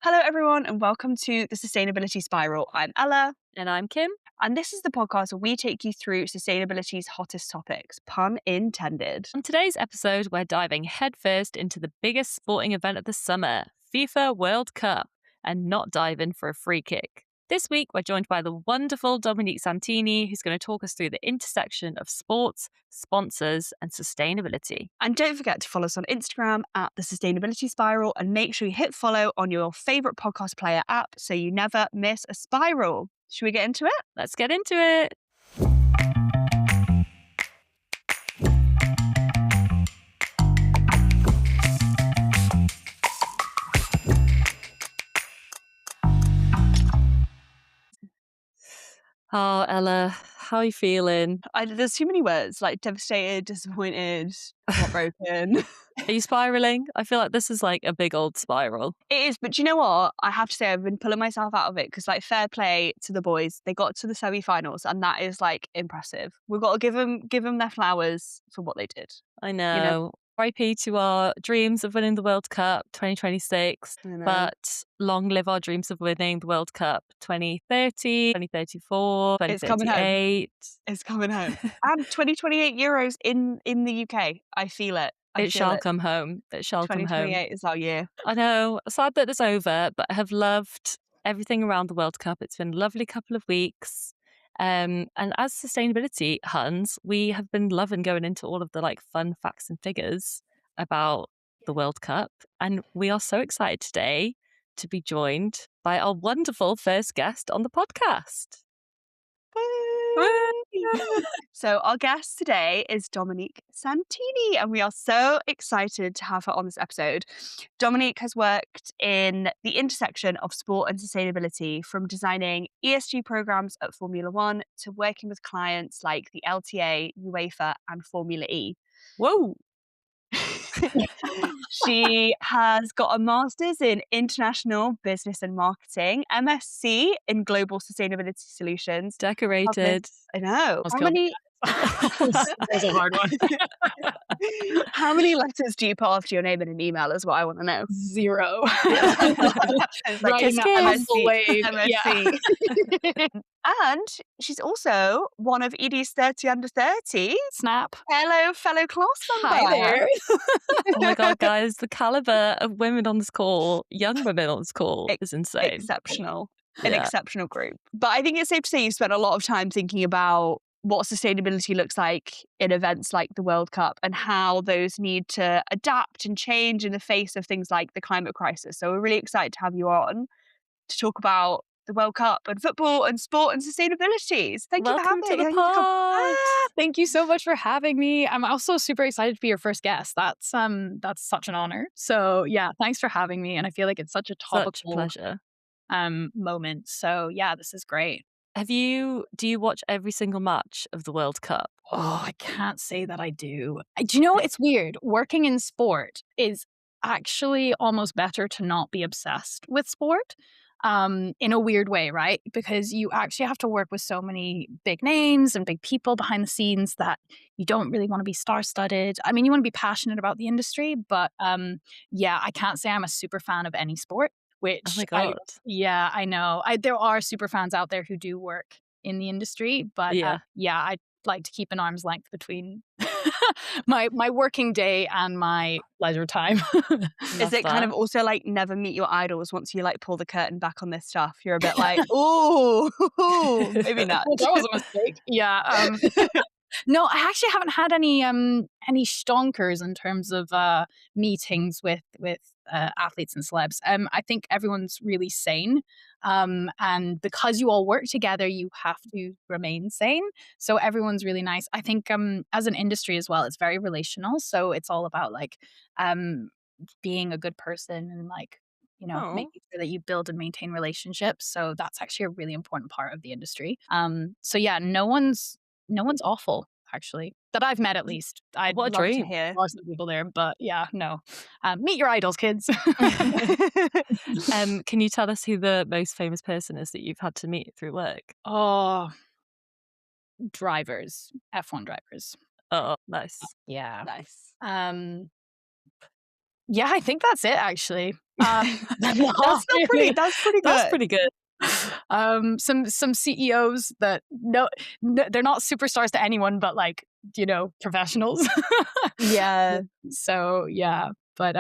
Hello, everyone, and welcome to the Sustainability Spiral. I'm Ella, And I'm Kim. and this is the podcast where we take you through sustainability's hottest topics, pun intended. On today's episode, we're diving headfirst into the biggest sporting event of the summer, FIFA World Cup, and not diving for a free kick. This week, we're joined by the wonderful Dominique Santini, who's going to talk us through the intersection of sports, sponsors, and sustainability. And don't forget to follow us on Instagram at the Sustainability Spiral, and make sure you hit follow on your favourite podcast player app so you never miss a spiral. Should we get into it? Let's get into it. Oh, Ella, how are you feeling? There's too many words, like devastated, disappointed, heartbroken. Are you spiraling? I feel like this is like a big old spiral. It is, but do you know what? I have to say I've been pulling myself out of it because, like, fair play to the boys. They got to the semi-finals, and that is like impressive. We've got to give them their flowers for what they did. I know. RIP to our dreams of winning the World Cup 2026, I know. but long live our dreams of winning the World Cup 2030, 2034, It's coming home. 2038. It's coming home. And 2028 Euros in the UK. I feel it. It shall come home. It shall come home. 2028 is our year. I know. Sad that it's over, but I have loved everything around the World Cup. It's been a lovely couple of weeks. And as sustainability Huns, we have been loving going into all of the like fun facts and figures about the World Cup. And we are so excited today to be joined by our wonderful first guest on the podcast. So our guest today is Dominique Santini, and we are so excited to have her on this episode. Dominique has worked in the intersection of sport and sustainability, from designing ESG programs at Formula One to working with clients like the LTA, UEFA, and Formula E. Whoa. She has got a master's in international business and marketing, MSc in global sustainability solutions. Decorated. I know. How many? That was a hard one. How many letters do you put after your name in an email is what I want to know. 0. It's like Right now, I'm MSc, full wave. MSc. And she's also one of ED's 30 under 30. Snap. Hello, fellow class member. Hi there. Oh my God, guys, the caliber of women on this call, young women on this call, is insane. Exceptional. An Yeah. exceptional group. But I think it's safe to say you've spent a lot of time thinking about what sustainability looks like in events like the World Cup and how those need to adapt and change in the face of things like the climate crisis. So we're really excited to have you on to talk about the World Cup and football and sport and sustainability. So thank you for Welcome having to the me. pod. Thank you so much for having me. I'm also super excited to be your first guest. That's such an honor. So yeah, thanks for having me. And I feel like it's such a Such a topical pleasure. moment. So yeah, this is great. Do you watch every single match of the World Cup? Oh, I can't say that I do. Do you know, it's weird. Working in sport is actually almost better to not be obsessed with sport, in a weird way, right? Because you actually have to work with so many big names and big people behind the scenes that you don't really want to be star-studded. I mean, you want to be passionate about the industry, but yeah, I can't say I'm a super fan of any sport. Which Oh my God. yeah, I know. There are super fans out there who do work in the industry, but Yeah. I like to keep an arm's length between my working day and my leisure time. Is Love it kind that. of also like never meet your idols once you like pull the curtain back on this stuff? You're a bit like, ooh, maybe not. Well, that was a mistake. Yeah. No, I actually haven't had any stonkers in terms of meetings with athletes and celebs. I think everyone's really sane, and because you all work together, you have to remain sane. So everyone's really nice. I think as an industry as well, it's very relational. So it's all about like being a good person and like Oh. making sure that you build and maintain relationships. So that's actually a really important part of the industry. So yeah, no one's awful, actually, that I've met at least. I'd What a love to dream. hear. lots of people there, but yeah, no. Meet your idols, kids. Can you tell us who the most famous person is that you've had to meet through work? Oh, drivers, F1 drivers. Oh, nice. Yeah. Nice. Yeah, I think that's it, actually. Not That's really. that's pretty That's good. pretty good. Some CEOs that no, they're not superstars to anyone, but like, professionals. Yeah. So yeah, but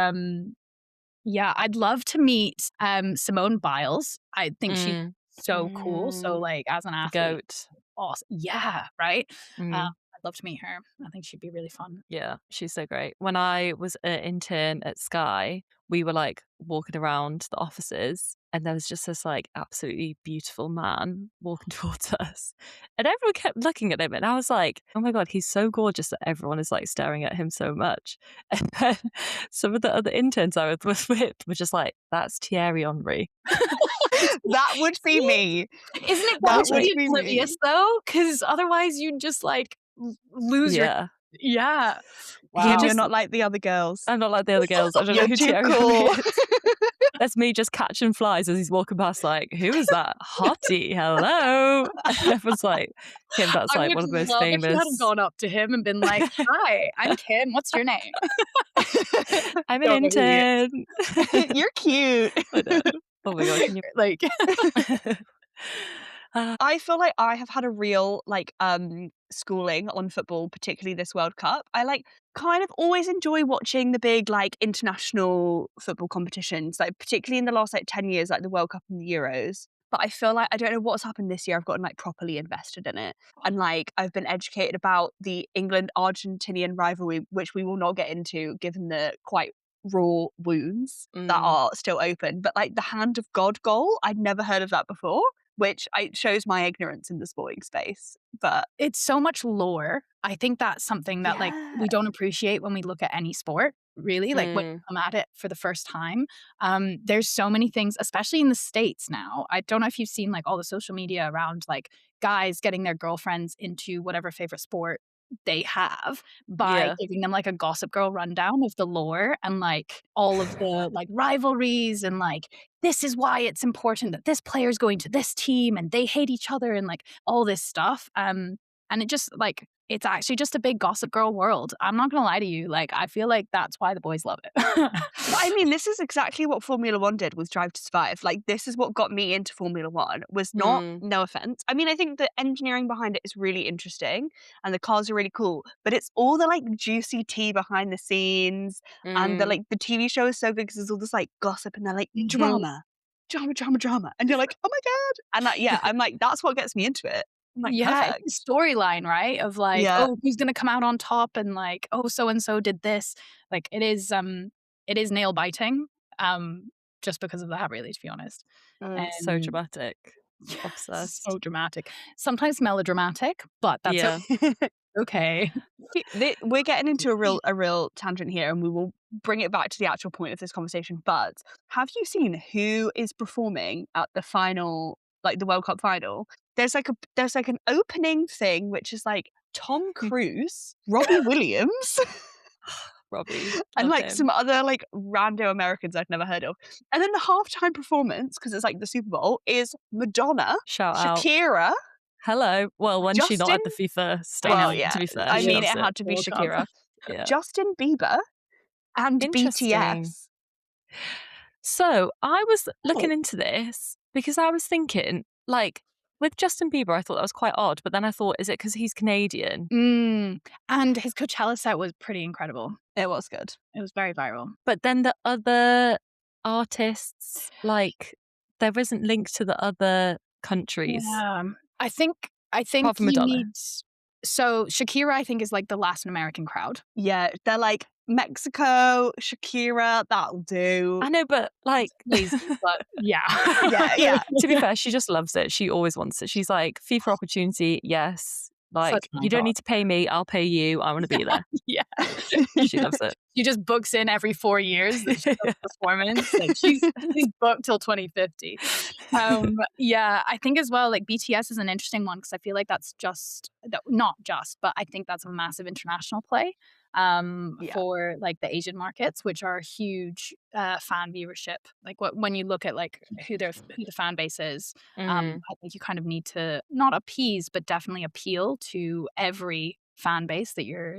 yeah, I'd love to meet Simone Biles. I think she's so cool. So like as an The athlete, goat. awesome. Yeah, right. Mm. I'd love to meet her. I think she'd be really fun. Yeah, she's so great. When I was an intern at Sky, we were like walking around the offices and there was just this like absolutely beautiful man walking towards us. And everyone kept looking at him and I was like, oh my God, he's so gorgeous that everyone is like staring at him so much. And then some of the other interns I was with were just like, that's Thierry Henry. That would be me. Isn't it That good to would be be me. oblivious though? Because otherwise you'd just like lose your. Yeah. Yeah. Wow. Wow. You're not like the other girls. I'm not like the other girls. I don't know You're who too Thierry cool. Henry is. That's me just catching flies as he's walking past, like, who is that hottie? Hello. And everyone's like, Kim, that's I like would one of the most love if you hadn't famous. gone up to him and been like, "Hi, I'm Kim. What's your name?" I'm an Don't know who he intern. You're cute. I know. Oh my God. Can you... Like, I feel like I have had a real like schooling on football, particularly this World Cup. I like kind of always enjoy watching the big like international football competitions, like particularly in the last like 10 years, like the World Cup and the Euros. But I feel like I don't know what's happened this year. I've gotten like properly invested in it. And like I've been educated about the England-Argentinian rivalry, which we will not get into given the quite raw wounds that are still open. But like the Hand of God goal, I'd never heard of that before, which shows my ignorance in the sporting space. But it's so much lore. I think that's something that like yeah. we don't appreciate when we look at any sport, really. Like when you come at it for the first time. There's so many things, especially in the States now. I don't know if you've seen like all the social media around like guys getting their girlfriends into whatever favorite sport they have by giving them like a Gossip Girl rundown of the lore and like all of the like rivalries and like this is why it's important that this player is going to this team and they hate each other and like all this stuff. And it just like it's actually just a big Gossip Girl world. I'm not gonna lie to you. Like I feel like that's why the boys love it. But I mean, this is exactly what Formula One did with Drive to Survive. Like, this is what got me into Formula One. Was not, no offense. I mean, I think the engineering behind it is really interesting, and the cars are really cool. But it's all the like juicy tea behind the scenes, and the like the TV show is so good because there's all this like gossip, and they're like drama, and you're like, oh my God, and like, yeah, I'm like, that's what gets me into it. I'm like, yeah, perfect. it's a storyline, right? Of like, oh, who's gonna come out on top, and like, oh, so and so did this. Like, it is nail biting, just because of that, really, to be honest. So dramatic, obsessed, so dramatic. Sometimes melodramatic, but that's okay. We're getting into a real tangent here, and we will bring it back to the actual point of this conversation. But have you seen who is performing at the final, like the World Cup final? There's like an opening thing which is like Tom Cruise, Robbie Williams, Robbie, and like him. some other like rando Americans I've never heard of. And then the halftime performance, because it's like the Super Bowl, is Madonna, Shout out. Shakira. Hello. Well, when she's not at the FIFA stage, well, yeah, to be fair. I mean, it had to be World Cup. Shakira. Yeah. Justin Bieber and BTS. So I was looking into this because I was thinking, like, with Justin Bieber, I thought that was quite odd, but then I thought, is it because he's Canadian? And his Coachella set was pretty incredible. It was good. It was very viral. But then the other artists, like, there isn't linked to the other countries. Yeah. I think Apart from he Madonna. needs. So Shakira, I think, is like the Latin American crowd. Yeah, they're like Mexico, Shakira, that'll do. I know, but like, Please, but yeah. yeah. To be fair, she just loves it. She always wants it. She's like, FIFA opportunity, yes. Like, you don't need to pay me, I'll pay you. I want to be there. Yeah. She loves it. She just books in every 4 years. Performance. Like she's booked till 2050. Yeah, I think as well, like BTS is an interesting one because I feel like that's not just, but I think that's a massive international play for like the Asian markets, which are huge fan viewership. Like when you look at like who the fan base is, I think you kind of need to not appease, but definitely appeal to every fan base that you're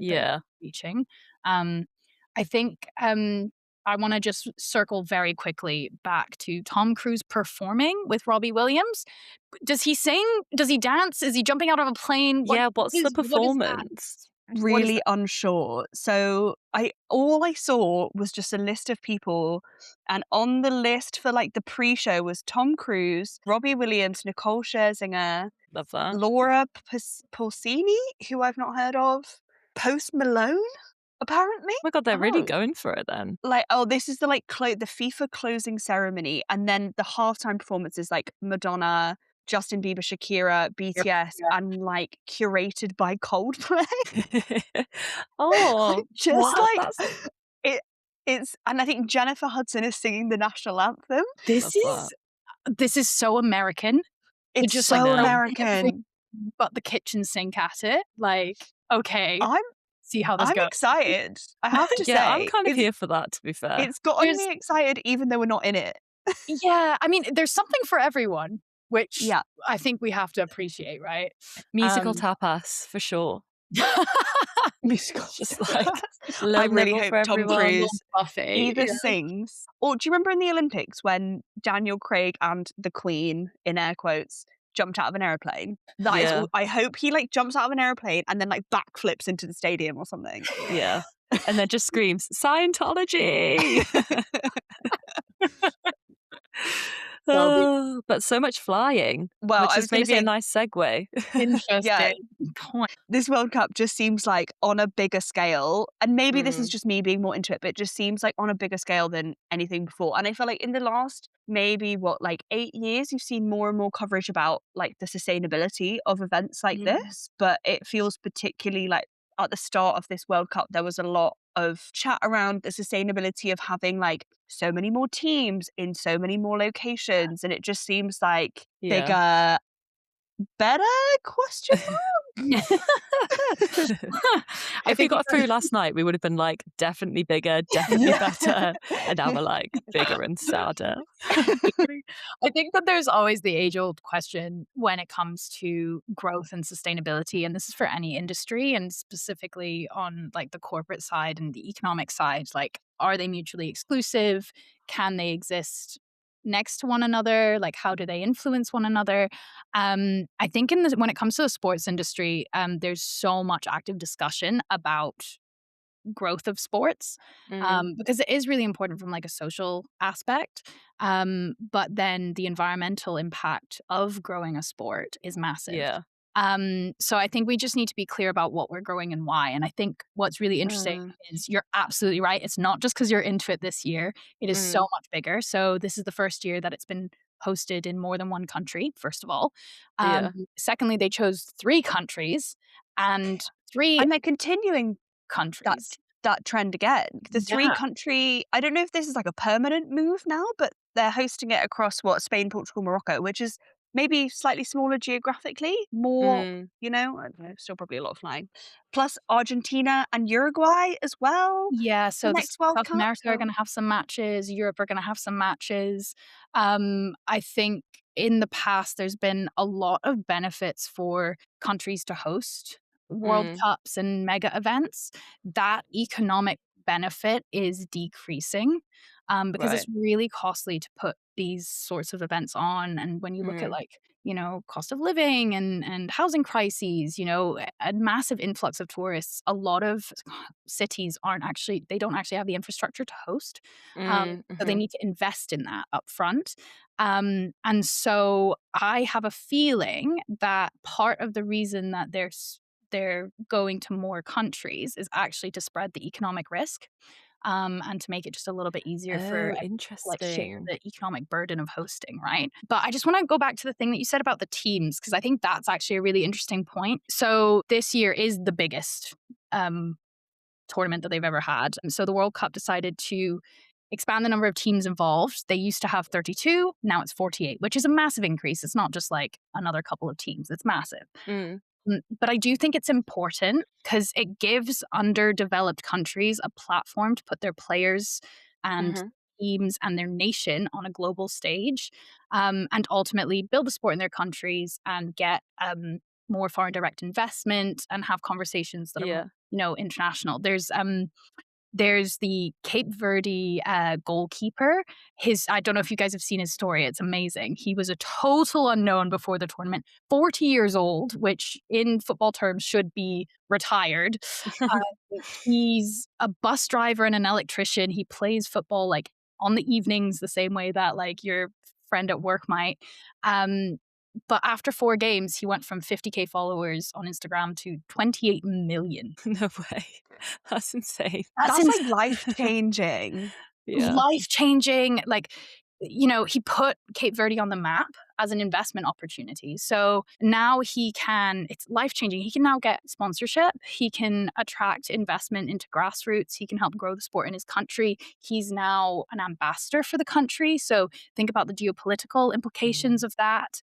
reaching. I think I want to just circle very quickly back to Tom Cruise performing with Robbie Williams. Does he sing? Does he dance? Is he jumping out of a plane? Yeah, what's the What is that? performance? What is Really unsure. So all I saw was just a list of people, and on the list for like the pre-show was Tom Cruise, Robbie Williams, Nicole Scherzinger, Love that. Laura Pausini, who I've not heard of, Post Malone, apparently. Oh my God, they're really Oh. going for it then. Like, oh, this is the like the FIFA closing ceremony, and then the halftime performance is like Madonna, Justin Bieber, Shakira, BTS, Yeah. and like curated by Coldplay. Oh, Just what? like That's it, it's, and I think Jennifer Hudson is singing the national anthem. This love is so American. It's Just I so know. American. but the kitchen sink at it. Like, okay, I'm see how this I'm goes. excited. I have to Yeah, I'm say, kind of here for that, to be fair. it's gotten There's- me excited, even though we're not in it. Yeah, I mean, there's something for everyone, which Yeah. I think we have to appreciate, right? Musical tapas, for sure. Musical. Just like I low really level hope for Tom everyone. Cruise Buffet. either sings, or do you remember in the Olympics when Daniel Craig and the Queen, in air quotes, jumped out of an airplane? That is Yeah. all. I hope he like jumps out of an airplane and then like backflips into the stadium or something. Yeah. And then just screams, Scientology! Oh, but so much flying, Well, which I is was gonna maybe a say, nice segue. Interesting point. this World Cup just seems like on a bigger scale, and maybe this is Mm. just me being more into it, but it just seems like on a bigger scale than anything before. And I feel like in the last maybe like 8 years, you've seen more and more coverage about like the sustainability of events like Yeah. this, but it feels particularly like at the start of this World Cup, there was a lot of chat around the sustainability of having like so many more teams in so many more locations, and it just seems like Yeah. bigger, better question mark. If we got through last night, we would have been like, definitely bigger, definitely better. And now we're like, bigger and sadder. I think that there's always the age-old question when it comes to growth and sustainability, and this is for any industry, and specifically on like the corporate side and the economic side. Like, are they mutually exclusive? Can they exist next to one another? Like, how do they influence one another? I think when it comes to the sports industry, there's so much active discussion about growth of sports, because it is really important from like a social aspect, but then the environmental impact of growing a sport is massive. Yeah. So I think we just need to be clear about what we're growing and why. And I think what's really interesting is you're absolutely right. It's not just because you're into it this year. It is so much bigger. So this is the first year that it's been hosted in more than one country, first of all. Yeah. Secondly, they chose 3 countries and 3 And they're continuing countries. that trend again. The Yeah. 3-country, I don't know if this is like a permanent move now, but they're hosting it across Spain, Portugal, Morocco, which is maybe slightly smaller geographically, more, you know, I don't know, still probably a lot of flying. Plus Argentina and Uruguay as well. Yeah, so the next World South Cup, America are so- going to have some matches. Europe are going to have some matches. I think in the past there's been a lot of benefits for countries to host World Cups and mega events. That economic benefit is decreasing, because it's really costly to put these sorts of events on. And when you look at like, cost of living and housing crises, a massive influx of tourists, a lot of cities they don't actually have the infrastructure to host. So they need to invest in that up front. And so I have a feeling that part of the reason that they're going to more countries is actually to spread the economic risk, and to make it just a little bit easier for like share interesting. the economic burden of hosting, right? But I just want to go back to the thing that you said about the teams, because I think that's actually a really interesting point. So this year is the biggest tournament that they've ever had. And so the World Cup decided to expand the number of teams involved. They used to have 32, now it's 48, which is a massive increase. It's not just like another couple of teams, it's massive. But I do think it's important because it gives underdeveloped countries a platform to put their players and teams and their nation on a global stage, and ultimately build a sport in their countries and get more foreign direct investment and have conversations that are international. There's There's the Cape Verde goalkeeper. I don't know if you guys have seen his story. It's amazing. He was a total unknown before the tournament, 40 years old, which in football terms should be retired. He's a bus driver and an electrician. He plays football like on the evenings the same way that like your friend at work might. But after 4 games, he went from 50K followers on Instagram to 28 million. No way. That's insane. That's like life changing. Yeah. Life-changing. Like, you know, he put Cape Verde on the map as an investment opportunity. So now it's life-changing. He can now get sponsorship. He can attract investment into grassroots. He can help grow the sport in his country. He's now an ambassador for the country. So think about the geopolitical implications of that.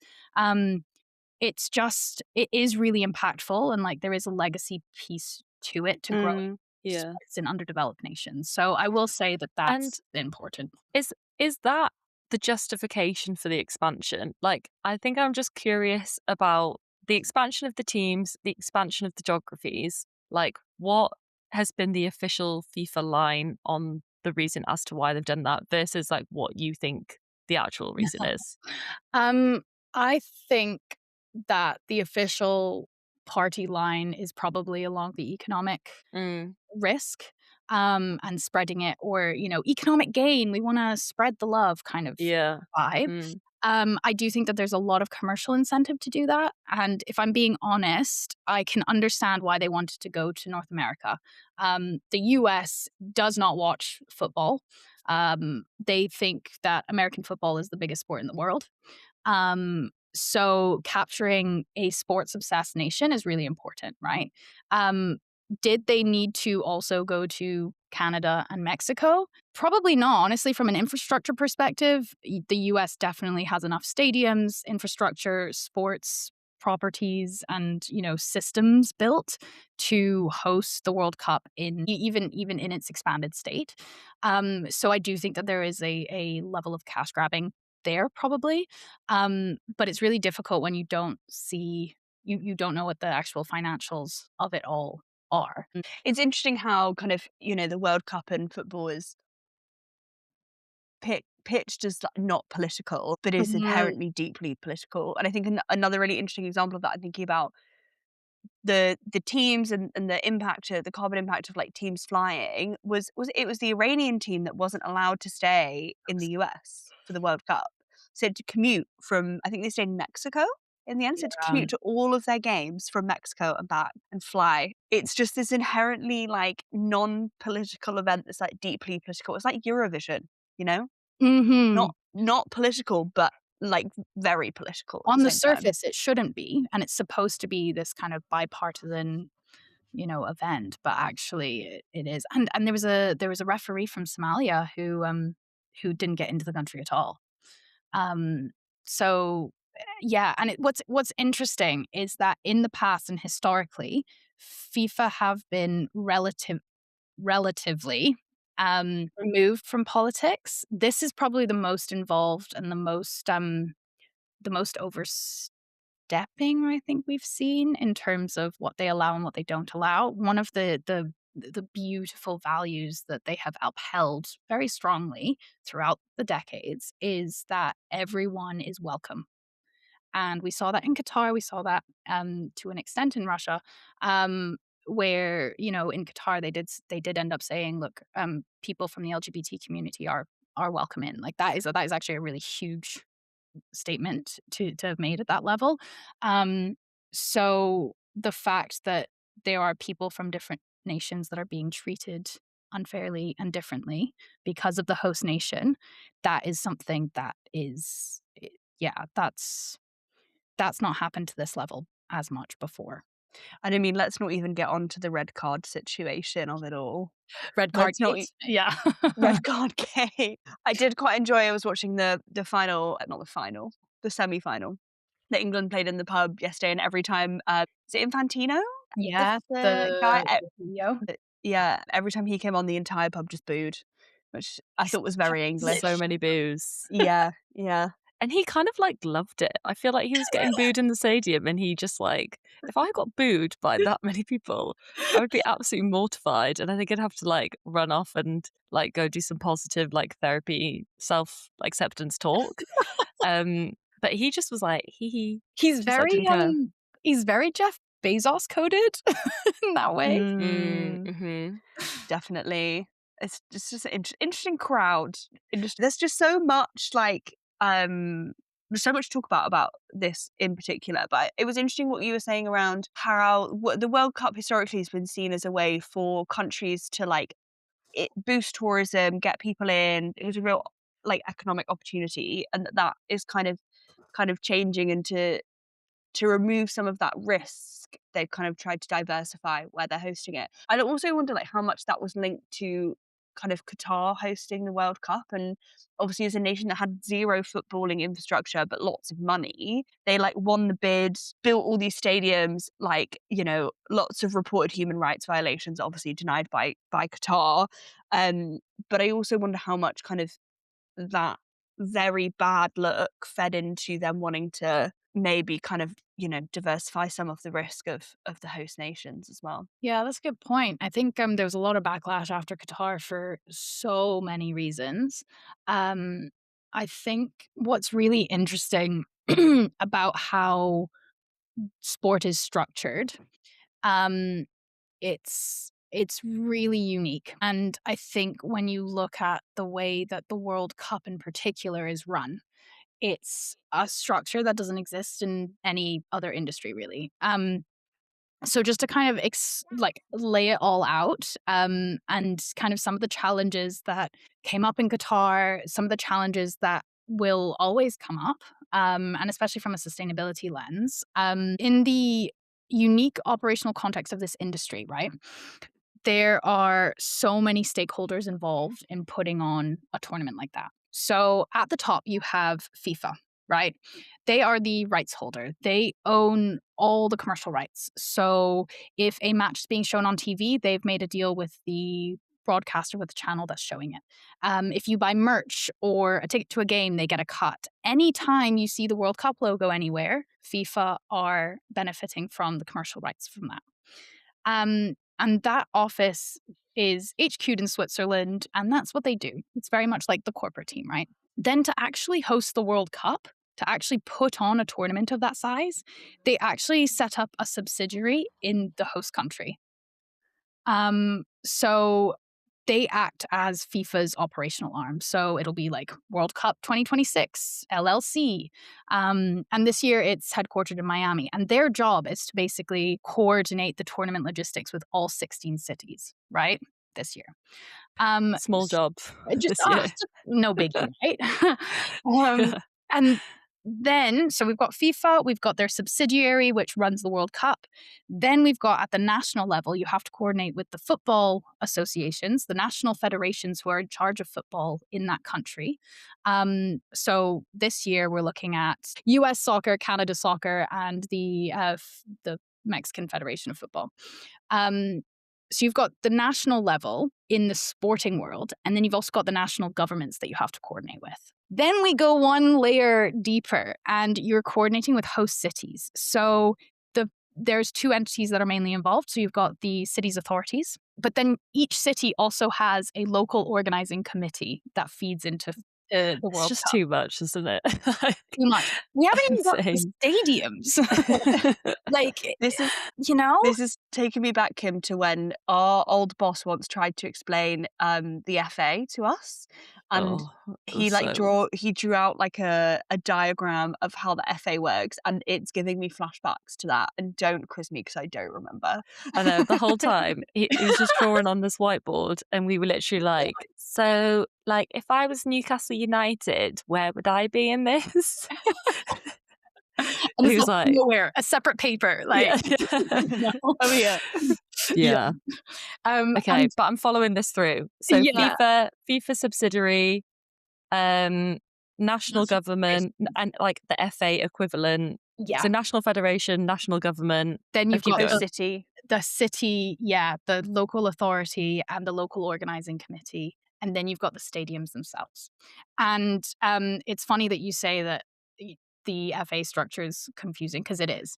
It is really impactful, and like there is a legacy piece to it to grow Yeah. sports in underdeveloped nations. So I will say that And that's important. is that the justification for the expansion? Like, I think I'm just curious about the expansion of the teams, the expansion of the geographies. Like, what has been the official FIFA line on the reason as to why they've done that versus like what you think the actual reason is? I think that the official party line is probably along the economic Mm, risk, and spreading it, or, you know, economic gain. We want to spread the love kind of yeah. vibe. Mm, I do think that there's a lot of commercial incentive to do that. And if I'm being honest, I can understand why they wanted to go to North America. The US does not watch football. They think that American football is the biggest sport in the world. So capturing a sports obsessed nation is really important, right? Did they need to also go to Canada and Mexico? Probably not. Honestly, from an infrastructure perspective, the US definitely has enough stadiums, infrastructure, sports properties, and, you know, systems built to host the World Cup in even in its expanded state. So I do think that there is a level of cash grabbing there probably. But it's really difficult when you don't see you don't know what the actual financials of it all are. It's interesting how kind of, you know, the World Cup and football is pitched as like not political, but is Mhm. inherently deeply political. And I think another really interesting example of that, I'm thinking about the teams and the impact, the carbon impact of like teams flying was the Iranian team that wasn't allowed to stay in the US for the World Cup. So to commute from, I think they stayed in Mexico in the end, so to Yeah. commute to all of their games from Mexico and back and fly. It's just this inherently like non-political event that's like deeply political. It's like Eurovision, you know? Mhm. Not political, but like very political at the On the same time. surface, it shouldn't be, and it's supposed to be this kind of bipartisan, you know, event, but actually it is. And there was a referee from Somalia who didn't get into the country at all. Um, so yeah, and what's interesting is that in the past and historically, FIFA have been relatively removed from politics. This is probably the most involved and the most overstepping I think we've seen in terms of what they allow and what they don't allow. One of the beautiful values that they have upheld very strongly throughout the decades is that everyone is welcome. And we saw that in Qatar. We saw that to an extent in Russia, where, you know, in Qatar they did end up saying, look, people from the LGBT community are welcome in. Like that is actually a really huge statement to have made at that level. So the fact that there are people from different nations that are being treated unfairly and differently because of the host nation, that is something that is, yeah, that's not happened to this level as much before. And I mean, let's not even get on to the red card situation of it all. Red card Let's not gate? Yeah. red card game. I did quite enjoy. I was watching the final, not the final, the semi-final that England played in the pub yesterday, and every time, is it Infantino? Yeah, The guy, the video. yeah, every time he came on, the entire pub just booed, which I He's thought was such a very So English. many boos. Yeah, yeah. And he kind of like loved it. I feel like he was getting booed in the stadium and he just like, if I got booed by that many people, I would be absolutely mortified. And I think I'd have to like run off and like go do some positive like therapy, self-acceptance talk. But he just was like, he He's just like very didn't care. he's very Jeff Bezos coded in that way. Mm-hmm. Definitely. It's just an interesting crowd. There's just so much like there's so much to talk about this in particular, but it was interesting what you were saying around how the World Cup historically has been seen as a way for countries to like boost tourism, get people in. It was a real like economic opportunity, and that is kind of changing into to remove some of that risk. They've kind of tried to diversify where they're hosting it. I also wonder like how much that was linked to kind of Qatar hosting the World Cup, and obviously as a nation that had zero footballing infrastructure but lots of money, they like won the bid, built all these stadiums, like, you know, lots of reported human rights violations obviously denied by Qatar. But I also wonder how much kind of that very bad look fed into them wanting to maybe kind of, you know, diversify some of the risk of the host nations as well. Yeah, that's a good point. I think there was a lot of backlash after Qatar for so many reasons. I think what's really interesting about how sport is structured, um, it's really unique. And I think when you look at the way that the World Cup in particular is run, it's a structure that doesn't exist in any other industry, really. So just to kind of lay it all out, and kind of some of the challenges that came up in Qatar, some of the challenges that will always come up, and especially from a sustainability lens, in the unique operational context of this industry, right? There are so many stakeholders involved in putting on a tournament like that. So at the top, you have FIFA, right? They are the rights holder. They own all the commercial rights. So if a match is being shown on TV, they've made a deal with the broadcaster, with the channel that's showing it. If you buy merch or a ticket to a game, they get a cut. Anytime you see the World Cup logo anywhere, FIFA are benefiting from the commercial rights from that. And that office is HQ'd in Switzerland, and that's what they do. It's very much like the corporate team, right? Then to actually host the World Cup, to actually put on a tournament of that size, they actually set up a subsidiary in the host country. So they act as FIFA's operational arm. So it'll be like World Cup 2026, LLC. And this year it's headquartered in Miami. And their job is to basically coordinate the tournament logistics with all 16 cities, right? This year. Small job Just, this year. no biggie, right? And then, so we've got FIFA, we've got their subsidiary, which runs the World Cup. Then we've got at the national level, you have to coordinate with the football associations, the national federations who are in charge of football in that country. So this year we're looking at US soccer, Canada soccer, and the Mexican Federation of Football. So you've got the national level in the sporting world, and then you've also got the national governments that you have to coordinate with. Then we go one layer deeper, and you're coordinating with host cities. So there's two entities that are mainly involved. So you've got the city's authorities, but then each city also has a local organizing committee that feeds into the World Cup. It's just too much, isn't it? Too much. We haven't even got the stadiums. Like, This is, you know? this is taking me back, Kim, to when our old boss once tried to explain the FA to us, and he drew out like a diagram of how the FA works, and it's giving me flashbacks to that. And don't quiz me because I don't remember. I know, the whole time he was just drawing on this whiteboard, and we were literally like, so like if I was Newcastle United, where would I be in this? And he was like, nowhere, a separate paper, like yeah. Oh yeah. Yeah. Okay, but I'm following this through. So FIFA subsidiary, national government, and like the FA equivalent. Yeah. So national federation, national government. Then you've got the city. The city, the local authority and the local organizing committee. And then you've got the stadiums themselves. And it's funny that you say that the FA structure is confusing, because it is.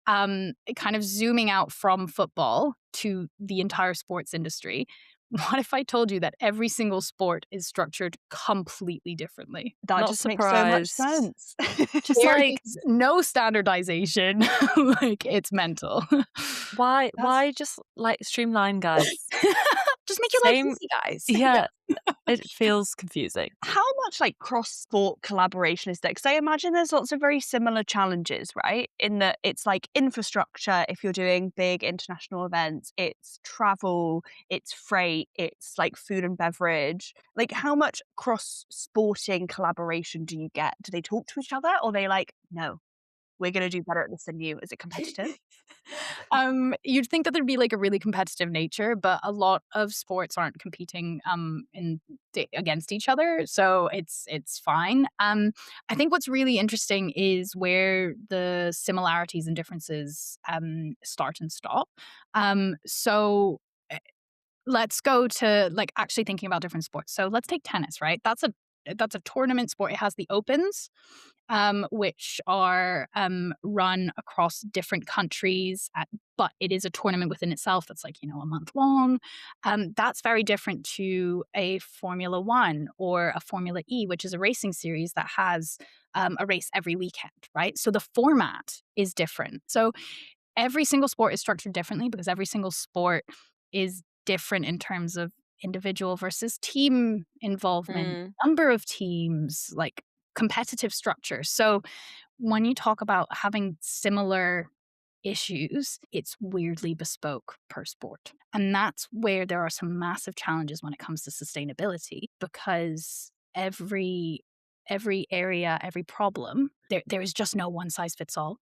Kind of zooming out from football to the entire sports industry, what if I told you that every single sport is structured completely differently? That Not just makes so much surprised. sense. Just There like, is no standardization. Like, it's mental. That's why just like streamline, guys? Just make your life Same, easy, guys. yeah. It feels confusing. how much like cross-sport collaboration is there? Because I imagine there's lots of very similar challenges, right? In that it's like infrastructure, if you're doing big international events, it's travel, it's freight, it's like food and beverage. Like, how much cross-sporting collaboration do you get? Do they talk to each other, or are they like, no, we're going to do better at this than you? Is it competitive? You'd think that there'd be like a really competitive nature, but a lot of sports aren't competing against each other, so it's fine. I think what's really interesting is where the similarities and differences start and stop. So let's go to like actually thinking about different sports. So let's take tennis, right? That's a tournament sport. It has the opens, which are run across different countries, but it is a tournament within itself that's like, a month long. That's very different to a Formula One or a Formula E, which is a racing series that has a race every weekend, right? So the format is different. So every single sport is structured differently because every single sport is different in terms of individual versus team involvement, Mm. number of teams, like competitive structure. So when you talk about having similar issues, it's weirdly bespoke per sport. And that's where there are some massive challenges when it comes to sustainability, because every area, every problem, there is just no one size fits all.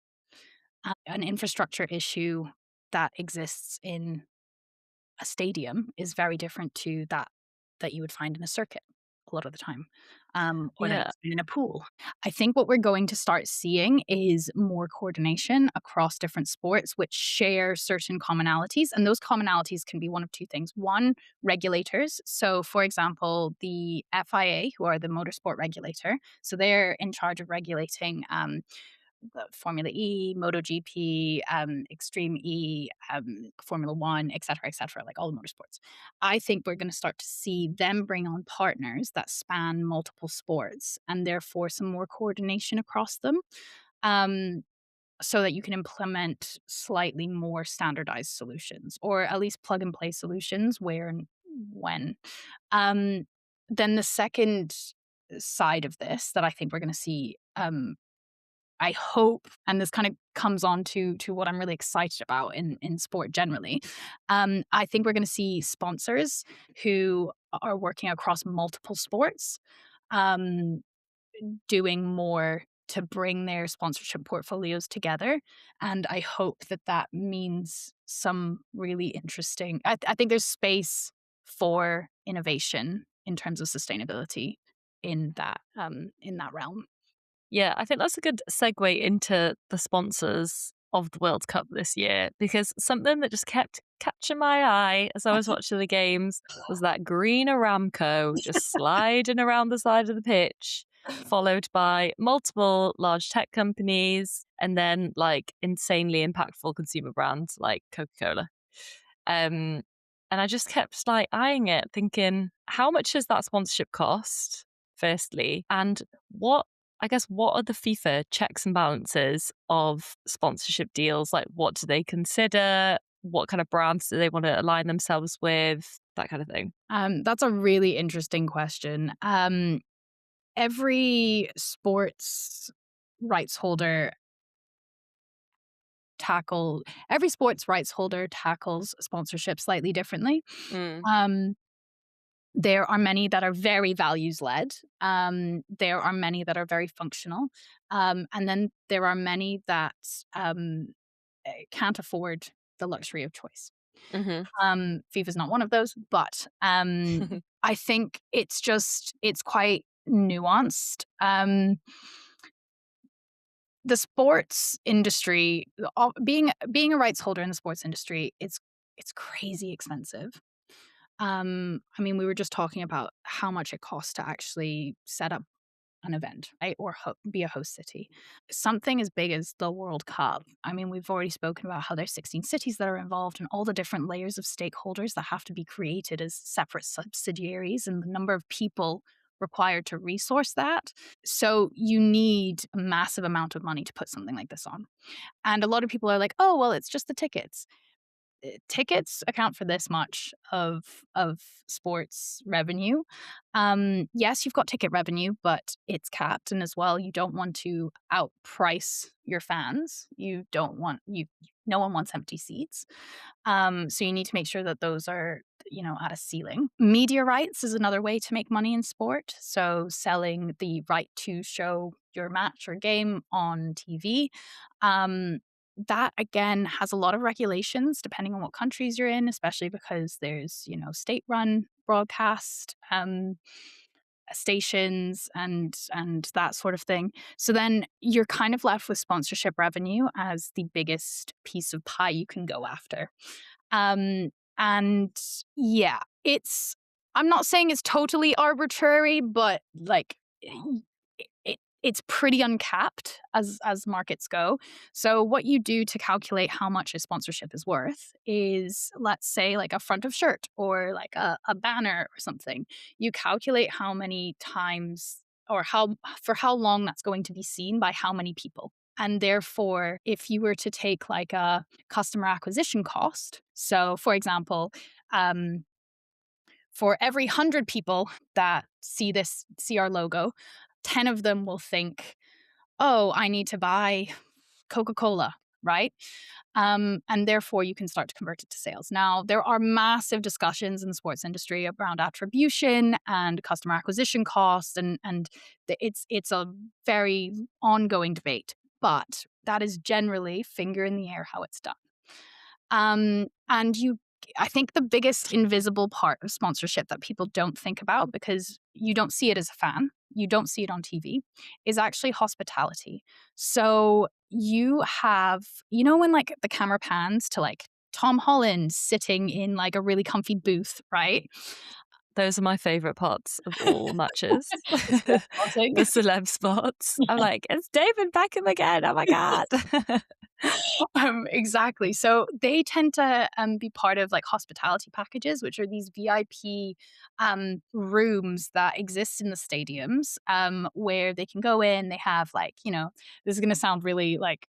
An infrastructure issue that exists in a stadium is very different to that you would find in a circuit a lot of the time, or that you Yeah. find in a pool. I think what we're going to start seeing is more coordination across different sports which share certain commonalities, and those commonalities can be one of two things. One, regulators. So, for example, the FIA, who are the motorsport regulator, so they're in charge of regulating Formula E, MotoGP, Extreme E, Formula One, et cetera, like all the motorsports. I think we're going to start to see them bring on partners that span multiple sports and therefore some more coordination across them, um, so that you can implement slightly more standardized solutions or at least plug and play solutions where and when. Um, then the second side of this that I think we're going to see, I hope, and this kind of comes on to what I'm really excited about in sport generally. I think we're going to see sponsors who are working across multiple sports, um, doing more to bring their sponsorship portfolios together, and I hope that that means some really interesting. I think there's space for innovation in terms of sustainability in that realm. Yeah, I think that's a good segue into the sponsors of the World Cup this year, because something that just kept catching my eye as I was watching the games was that green Aramco just sliding around the side of the pitch, followed by multiple large tech companies and then like insanely impactful consumer brands like Coca-Cola. Um, and I just kept like eyeing it, thinking, how much does that sponsorship cost? Firstly, and what are the FIFA checks and balances of sponsorship deals? Like, what do they consider? What kind of brands do they want to align themselves with? That kind of thing. That's a really interesting question. Every sports rights holder every sports rights holder tackles sponsorship slightly differently. Mm. Um, there are many that are very values led. There are many that are very functional, and then there are many that um, can't afford the luxury of choice. Hmm. FIFA's not one of those, but I think it's quite nuanced. The sports industry, being a rights holder in the sports industry, it's crazy expensive. I mean, we were just talking about how much it costs to actually set up an event, right? Or be a host city. Something as big as the World Cup. I mean, we've already spoken about how there's 16 cities that are involved and all the different layers of stakeholders that have to be created as separate subsidiaries and the number of people required to resource that. So you need a massive amount of money to put something like this on. And a lot of people are like, oh, well, it's just the tickets. Tickets account for this much of sports revenue. Yes, you've got ticket revenue, but it's capped, and as well, you don't want to outprice your fans. You don't want you. No one wants empty seats. So you need to make sure that those are, at a ceiling. Media rights is another way to make money in sport. So selling the right to show your match or game on TV. That again has a lot of regulations depending on what countries you're in, especially because there's, state-run broadcast stations and that sort of thing. So then you're kind of left with sponsorship revenue as the biggest piece of pie you can go after. And yeah, I'm not saying it's totally arbitrary, but like it's pretty uncapped as markets go. So what you do to calculate how much a sponsorship is worth is, let's say, like a front of shirt or like a banner or something. You calculate how many times or for how long that's going to be seen by how many people. And therefore, if you were to take like a customer acquisition cost, so for example, for every 100 people that see our logo, 10 of them will think, oh, I need to buy Coca-Cola, right? And therefore you can start to convert it to sales. Now, there are massive discussions in the sports industry around attribution and customer acquisition costs, and it's a very ongoing debate. But that is generally finger in the air how it's done. I think the biggest invisible part of sponsorship that people don't think about, because you don't see it as a fan, you don't see it on TV, is actually hospitality. So you have, when like the camera pans to like Tom Holland sitting in like a really comfy booth, right? Those are my favorite parts of all matches. The The celeb spots. I'm like, it's David Beckham again. Oh my God. Exactly. So they tend to be part of like hospitality packages, which are these VIP rooms that exist in the stadiums, where they can go in. They have like, this is going to sound really like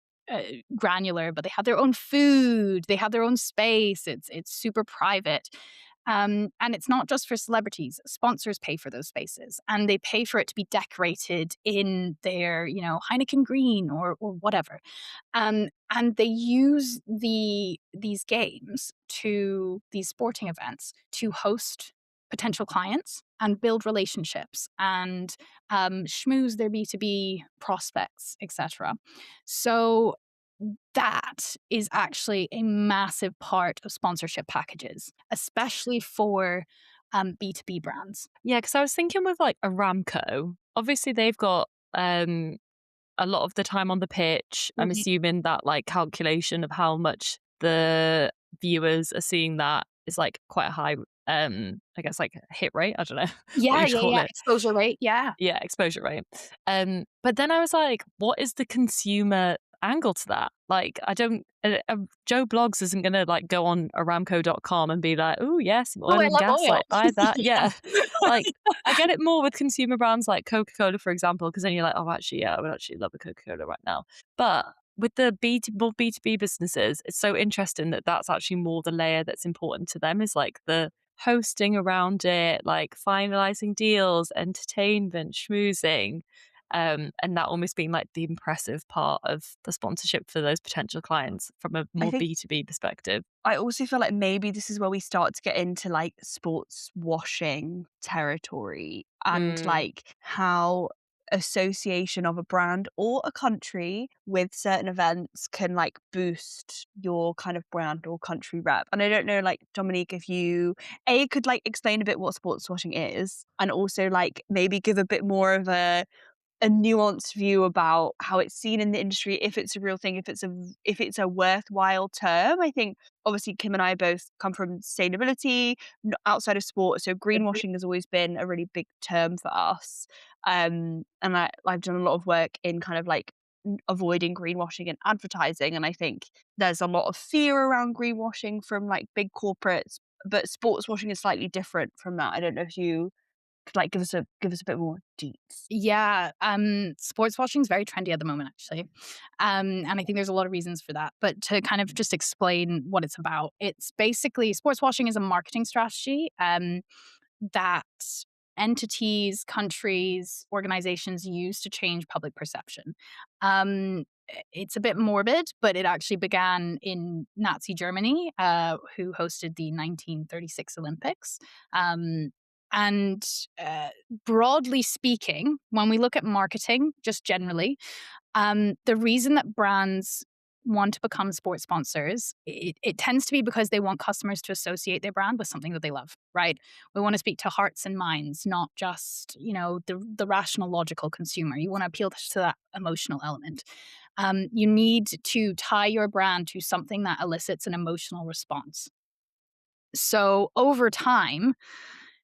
granular, but they have their own food. They have their own space. It's super private. And it's not just for celebrities. Sponsors pay for those spaces, and they pay for it to be decorated in their, Heineken green or whatever. And they use these games these sporting events to host potential clients and build relationships and schmooze their B2B prospects, etc. So that is actually a massive part of sponsorship packages, especially for B2B brands. Yeah, because I was thinking with like Aramco, obviously they've got a lot of the time on the pitch. I'm assuming that like calculation of how much the viewers are seeing that is like quite a high, I guess like hit rate. I don't know what Yeah, you call it. exposure rate. Yeah. Yeah, exposure rate. But then I was like, what is the consumer angle to that? Like, I don't, Joe Blogs isn't going to like go on aramco.com and be like, oh yes, Oh, oil I and love gas, oil. like buy that. Yeah. Like, I get it more with consumer brands like Coca-Cola, for example, because then you're like, oh, actually, yeah, I would actually love a Coca-Cola right now. But with the more B2B businesses, it's so interesting that that's actually more the layer that's important to them, is like the hosting around it, like finalizing deals, entertainment, schmoozing. And that almost being like the impressive part of the sponsorship for those potential clients from a more B2B perspective. I also feel like maybe this is where we start to get into like sports washing territory and like how association of a brand or a country with certain events can like boost your kind of brand or country rep. And I don't know, like Dominique, if you could like explain a bit what sports washing is, and also like maybe give a bit more of a a nuanced view about how it's seen in the industry, if it's a real thing, if it's a worthwhile term. I think obviously Kim and I both come from sustainability outside of sport, so greenwashing has always been a really big term for us. And I've done a lot of work in kind of like avoiding greenwashing in advertising, and I think there's a lot of fear around greenwashing from like big corporates, but sports washing is slightly different from that. I don't know if you could like give us a bit more deets. Yeah, sports watching is very trendy at the moment, actually. And I think there's a lot of reasons for that. But to kind of just explain what it's about, it's basically sports washing is a marketing strategy that entities, countries, organizations use to change public perception. It's a bit morbid, but it actually began in Nazi Germany, who hosted the 1936 Olympics. Um, and broadly speaking, when we look at marketing, just generally, the reason that brands want to become sports sponsors, it tends to be because they want customers to associate their brand with something that they love, right? We want to speak to hearts and minds, not just, the rational, logical consumer. You want to appeal to that emotional element. You need to tie your brand to something that elicits an emotional response. So over time,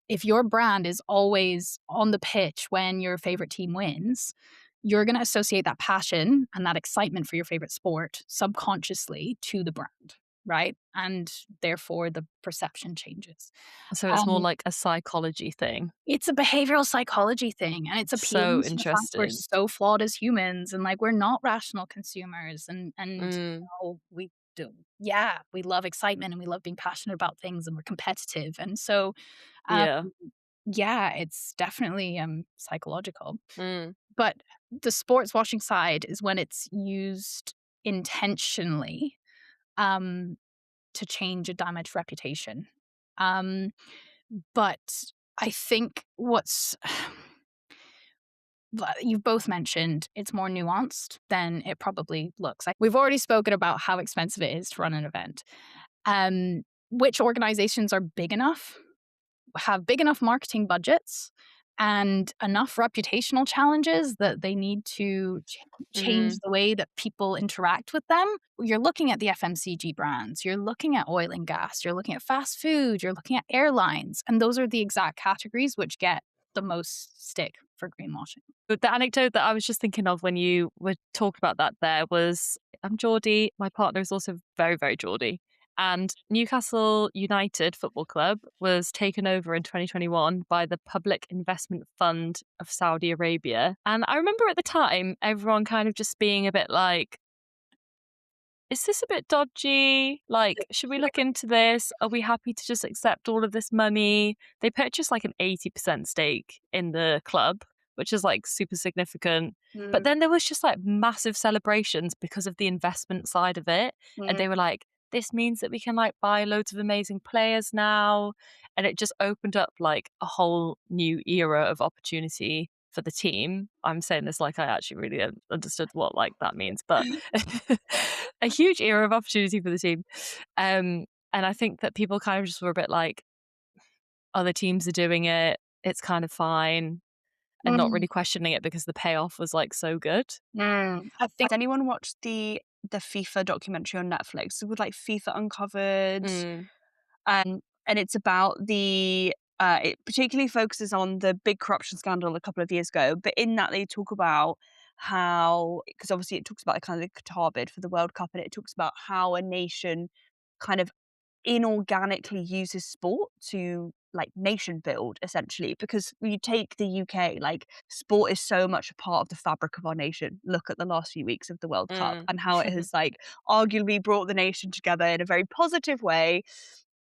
if your brand is always on the pitch when your favorite team wins, you're going to associate that passion and that excitement for your favorite sport subconsciously to the brand, right? And therefore the perception changes. So it's more Um, like a psychology thing. it's a behavioral psychology thing, and it's So appealing to the fact we're interesting. so flawed as humans, and like we're not rational consumers, and Mm, we do, yeah, we love excitement and we love being passionate about things, and we're competitive, and so um, yeah. yeah, it's definitely psychological. Mm. But the sports washing side is when it's used intentionally um, to change a damaged reputation. Um, but I think what's you've both mentioned it's more nuanced than it probably looks. Like we've already spoken about how expensive it is to run an event. Which organizations are big enough, have big enough marketing budgets and enough reputational challenges that they need to change Mm. the way that people interact with them. You're looking at the FMCG brands, you're looking at oil and gas, you're looking at fast food, you're looking at airlines, and those are the exact categories which get the most stick for greenwashing. But the anecdote that I was just thinking of when you were talking about that there was I'm Geordie. My partner is also very, very Geordie. And Newcastle United Football Club was taken over in 2021 by the Public Investment Fund of Saudi Arabia. And I remember at the time, everyone kind of just being a bit like, is this a bit dodgy? Like, should we look into this? Are we happy to just accept all of this money? They purchased like an 80% stake in the club, which is like super significant. But Mm, then there was just like massive celebrations because of the investment side of it. And mm, they were like, this means that we can like buy loads of amazing players now. And it just opened up like a whole new era of opportunity for the team. I'm saying this like I actually really understood what like that means, but a huge era of opportunity for the team. And I think that people kind of just were a bit like, other teams are doing it, it's kind of fine, and not mm, really questioning it because the payoff was like so good. mm. I think Has anyone watched the FIFA documentary on Netflix? It was like FIFA Uncovered. Mm, And it's about it particularly focuses on the big corruption scandal a couple of years ago, but in that they talk about how, because obviously it talks about the kind of the Qatar bid for the World Cup, and it talks about how a nation kind of inorganically uses sport to like nation build essentially, because when you take the UK, like sport is so much a part of the fabric of our nation. Look at the last few weeks of the World Cup mm. and how it has like arguably brought the nation together in a very positive way.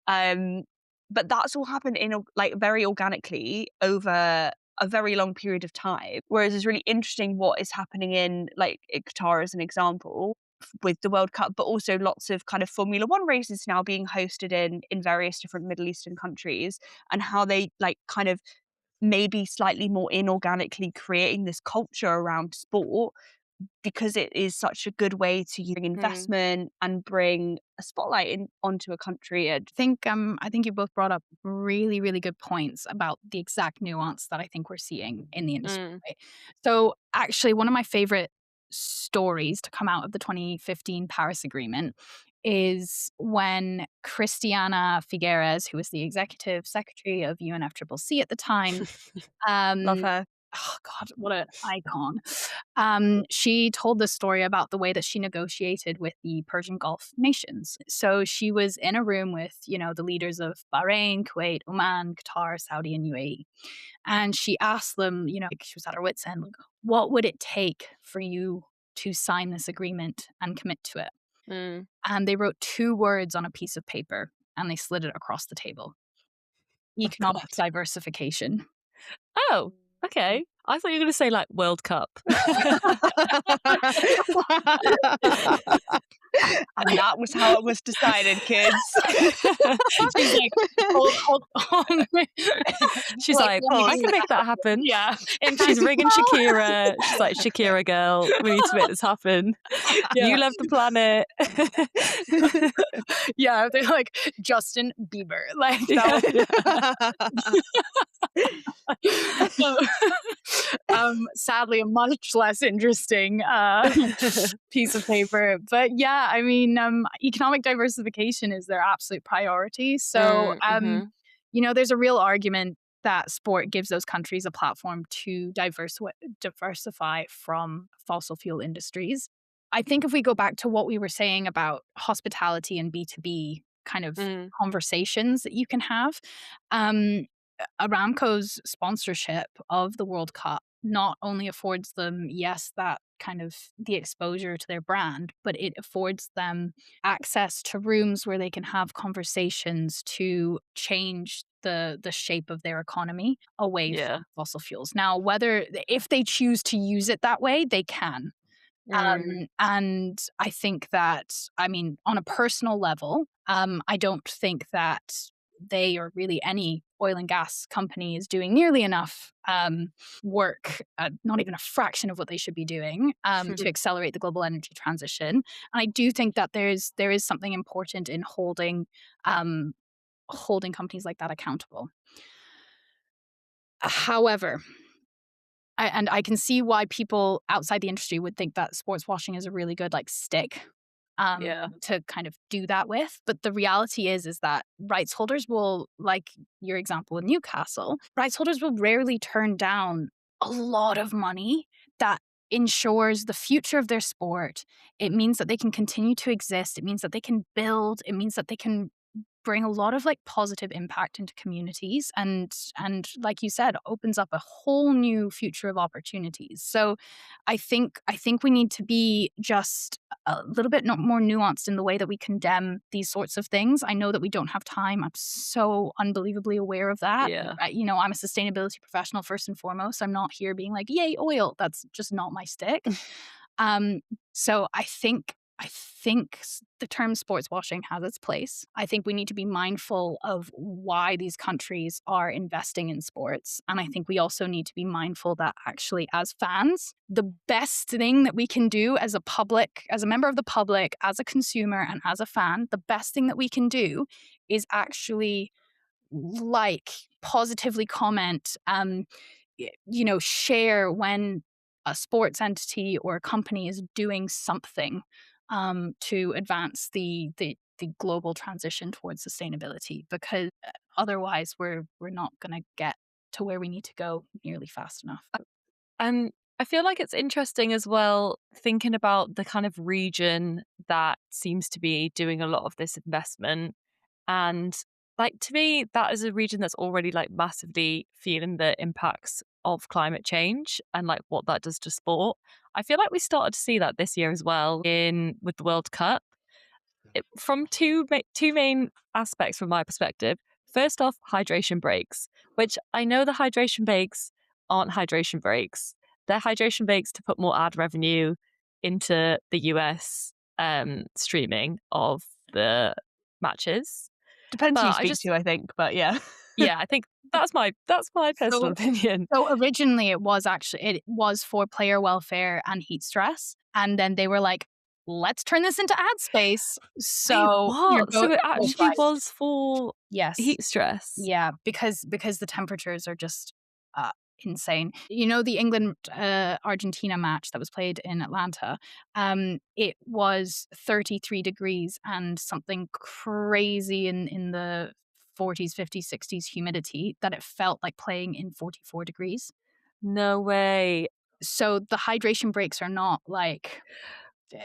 um, but that's all happened in like very organically over a very long period of time. Whereas it's really interesting what is happening in like Qatar as an example with the World Cup, but also lots of kind of Formula One races now being hosted in various different Middle Eastern countries, and how they like kind of maybe slightly more inorganically creating this culture around sport because it is such a good way to bring investment and bring a spotlight onto a country. And I think you both brought up really, really good points about the exact nuance that I think we're seeing in the industry. Right? So actually, one of my favorite stories to come out of the 2015 Paris Agreement is when Christiana Figueres, who was the executive secretary of UNFCCC at the time, love her. oh God, what an icon. She told the story about the way that she negotiated with the Persian Gulf nations. So she was in a room with, the leaders of Bahrain, Kuwait, Oman, Qatar, Saudi, and UAE. And she asked them, she was at her wit's end, like, what would it take for you to sign this agreement and commit to it? And they wrote 2 words on a piece of paper and they slid it across the table. Economic diversification. Oh, okay. I thought you were going to say like World Cup. And that was how it was decided, kids. She's like, hold on. She's like, I can make that happen. Yeah. And she's ringing Shakira. She's like, Shakira girl, we need to make this happen. Yeah. You love the planet. Yeah, they're like Justin Bieber. Like sadly a much less interesting piece of paper. But yeah, I mean, economic diversification is their absolute priority. So there's a real argument that sport gives those countries a platform to diversify from fossil fuel industries. I think if we go back to what we were saying about hospitality and B2B kind of conversations that you can have, Aramco's sponsorship of the World Cup not only affords them, yes, that kind of the exposure to their brand, but it affords them access to rooms where they can have conversations to change the shape of their economy away from fossil fuels. Now, if they choose to use it that way, they can. And I think that, on a personal level, I don't think that they or really any oil and gas company is doing nearly enough work, not even a fraction of what they should be doing to accelerate the global energy transition. And I do think that there is something important in holding companies like that accountable. However, I can see why people outside the industry would think that sports washing is a really good stick to kind of do that with. But the reality is that rights holders will, like your example in Newcastle, rights holders will rarely turn down a lot of money that ensures the future of their sport. It means that they can continue to exist. It means that they can build. It means that they can bring a lot of positive impact into communities and like you said, opens up a whole new future of opportunities. So I think we need to be just a little bit more nuanced in the way that we condemn these sorts of things. I know that we don't have time. I'm so unbelievably aware of that. Yeah. I'm a sustainability professional first and foremost. I'm not here being like, yay, oil. That's just not my stick. So I think the term sports washing has its place. I think we need to be mindful of why these countries are investing in sports. And I think we also need to be mindful that actually as fans, the best thing that we can do as a member of the public, as a consumer and as a fan, the best thing that we can do is actually positively comment, share when a sports entity or a company is doing something to advance the global transition towards sustainability, because otherwise we're not going to get to where we need to go nearly fast enough. And I feel like it's interesting as well, thinking about the kind of region that seems to be doing a lot of this investment. And to me, that is a region that's already massively feeling the impacts of climate change and what that does to sport. I feel like we started to see that this year as well with the World Cup. From two main aspects from my perspective. First off, hydration breaks, which I know the hydration breaks aren't hydration breaks. They're hydration breaks to put more ad revenue into the US streaming of the matches. Depends who you speak to, I think, but yeah. Yeah, I think that's my personal So opinion. so originally it was for player welfare and heat stress, and then they were like, "Let's turn this into ad space." Wait, So what? So it you're actually right. was for Yes. heat stress? Yeah, because the temperatures are just, insane. You know, the England, Argentina match that was played in Atlanta, it was 33 degrees and something crazy in the 40s, 50s, 60s humidity that it felt like playing in 44 degrees. No way. So the hydration breaks are not like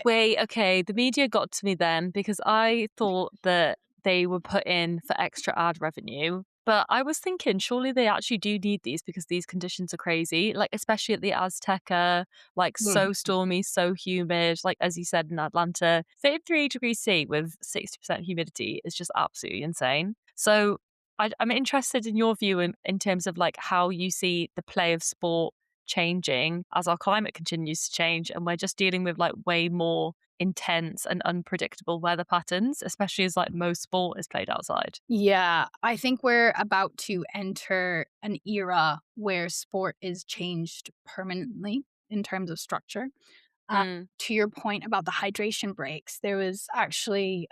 Wait, okay, the media got to me then because I thought that they were put in for extra ad revenue. But I was thinking, surely they actually do need these because these conditions are crazy, like especially at the Azteca, like Mm. so stormy, so humid. Like as you said in Atlanta, 33 degrees C with 60% humidity is just absolutely insane. So I'm interested in your view in terms of like how you see the play of sport changing as our climate continues to change and we're just dealing with like way more intense and unpredictable weather patterns, especially as like most sport is played outside. Yeah, I think we're about to enter an era where sport is changed permanently in terms of structure. Uh, Mm, to your point about the hydration breaks, there was actually,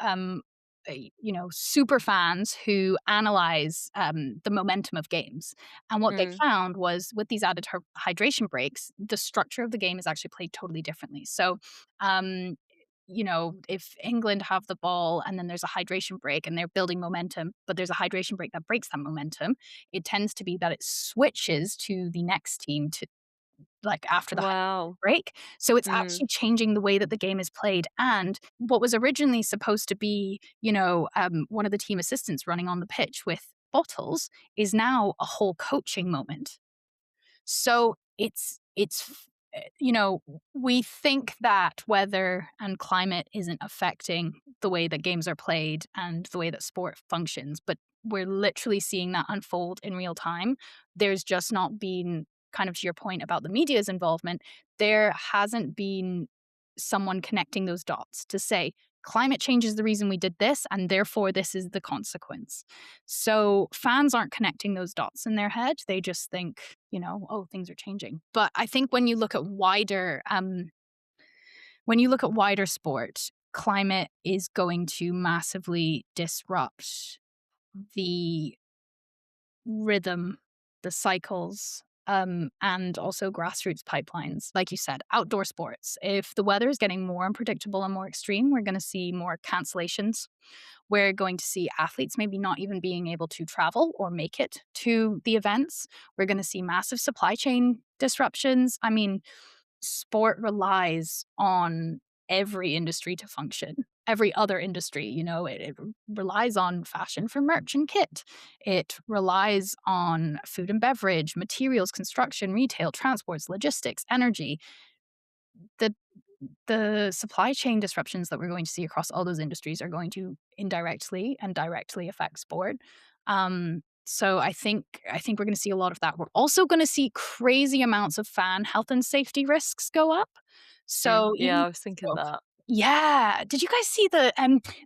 super fans who analyze the momentum of games. And what they mm, found was with these added hydration breaks, the structure of the game is actually played totally differently. So, um, if England have the ball and then there's a hydration break and they're building momentum, but there's a hydration break that breaks that momentum, it tends to be that it switches to the next team to like after the wow. break. So it's Mm, actually changing the way that the game is played. And what was originally supposed to be, one of the team assistants running on the pitch with bottles is now a whole coaching moment. So we think that weather and climate isn't affecting the way that games are played and the way that sport functions, but we're literally seeing that unfold in real time. There's just not been, kind of to your point about the media's involvement, there hasn't been someone connecting those dots to say climate change is the reason we did this and therefore this is the consequence. So fans aren't connecting those dots in their head. They just think, oh, things are changing. But I think when you look at wider sport, climate is going to massively disrupt the rhythm, the cycles, and also grassroots pipelines. Like you said, outdoor sports. If the weather is getting more unpredictable and more extreme, we're going to see more cancellations. We're going to see athletes maybe not even being able to travel or make it to the events. We're going to see massive supply chain disruptions. I mean, sport relies on every industry to function. Every other industry, it relies on fashion for merch and kit. It relies on food and beverage, materials, construction, retail, transports, logistics, energy. The the supply chain disruptions that we're going to see across all those industries are going to indirectly and directly affect sport. So I think we're going to see a lot of that. We're also going to see crazy amounts of fan health and safety risks go up. So yeah, even I was thinking so, that. yeah, did you guys see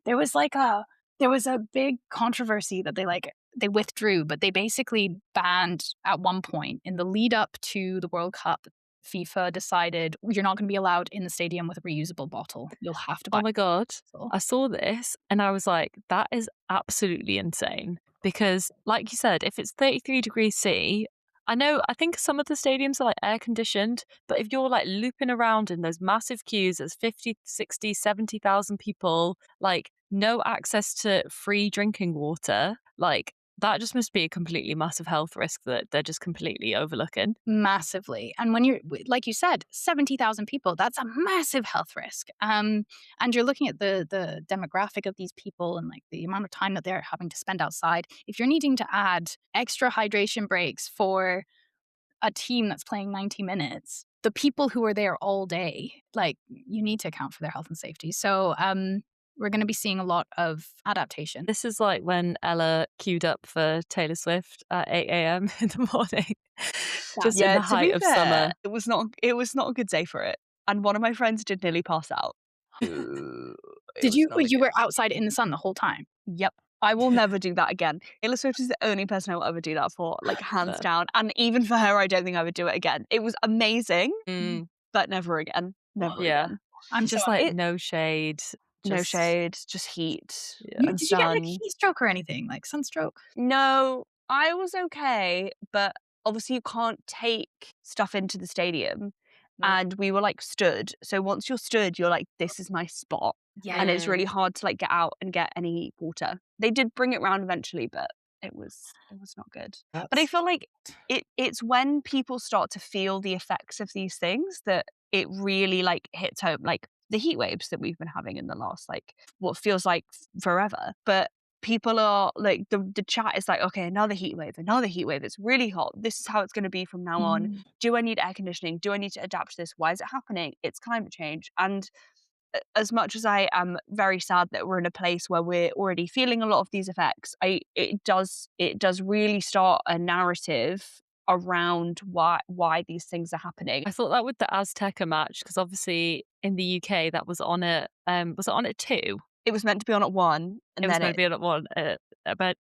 there was like a there was a big controversy that they withdrew, but they basically banned at one point in the lead up to the World Cup. FIFA decided you're not going to be allowed in the stadium with a reusable bottle. You'll have to Oh buy my God. a bottle. I saw this and I was like, that is absolutely insane. Because, like you said, if it's 33 degrees C, I think some of the stadiums are like air conditioned, but if you're like looping around in those massive queues, there's 50, 60, 70,000 people, like no access to free drinking water, like that just must be a completely massive health risk that they're just completely overlooking. Massively. And when like you said, 70,000 people, that's a massive health risk. And you're looking at the demographic of these people and like the amount of time that they're having to spend outside. If you're needing to add extra hydration breaks for a team that's playing 90 minutes, the people who are there all day, like you need to account for their health and safety. So we're going to be seeing a lot of adaptation. This is like when Ella queued up for Taylor Swift at 8 a.m. in the morning, just in Yeah, the to height be of fair, summer. it was not a good day for it, and one of my friends did nearly pass out. It was not a You good were outside in the sun the whole time? Yep. I will never do that again. Taylor Swift is the only person I will ever do that for, like hands down. And even for her, I don't think I would do it again. It was amazing, Mm, but never again. Never yeah. again. I'm so Just like It no shade. no Just shade, just heat yeah. and Did you get like sun. heat stroke or anything? Like sunstroke? No, I was okay, but obviously you can't take stuff into the stadium. No. And we were like stood. So once you're stood, you're like, this is my spot. Yeah. And it's Mm. really hard to like get out and get any water. They did bring it round eventually, but it was not good. But I That's feel like it's when people start to feel the effects of these things that it really like hits home, like the heat waves that we've been having in the last like what feels like forever. But people are like the chat is like, okay, another heat wave, another heat wave. It's really hot. This is how it's going to be from now on. Do I need air conditioning? Do I need to adapt to this? Why is it happening? It's climate change. And as much as I am very sad that we're in a place where we're already feeling a lot of these effects, it does really start a narrative around why these things are happening. I thought that with the Azteca match, because obviously in the UK that was on at was it on at 2? It was meant to be on at 1, and It was then meant to be on at 1,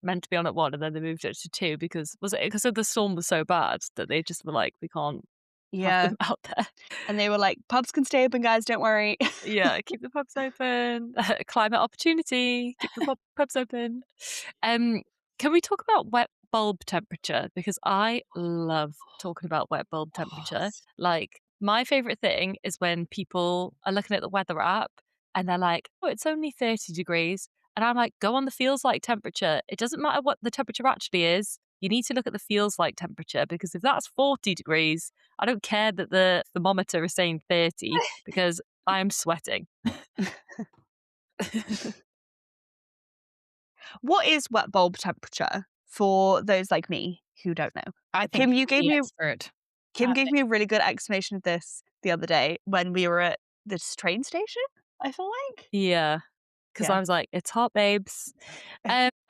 meant to be on at 1, and then they moved it to 2 because was it because the storm was so bad that they just were like, we can't have yeah, them out there. and they were like, pubs can stay open, guys, don't worry. Yeah, keep the pubs open. Climate opportunity. Keep the pubs open. Can we talk about wet bulb temperature? Because I love talking about wet bulb temperature. Like, my favorite thing is when people are looking at the weather app and they're like, oh, it's only 30 degrees. And I'm like, go on the feels like temperature. It doesn't matter what the temperature actually is. You need to look at the feels like temperature because if that's 40 degrees, I don't care that the thermometer is saying 30 because I am sweating. What is wet bulb temperature for those like me who don't know? I think Kim, you're you gave the me expert. Kim gave me a really good explanation of this the other day when we were at this train station, I feel like. Yeah, because Yeah. I was like, it's hot, babes.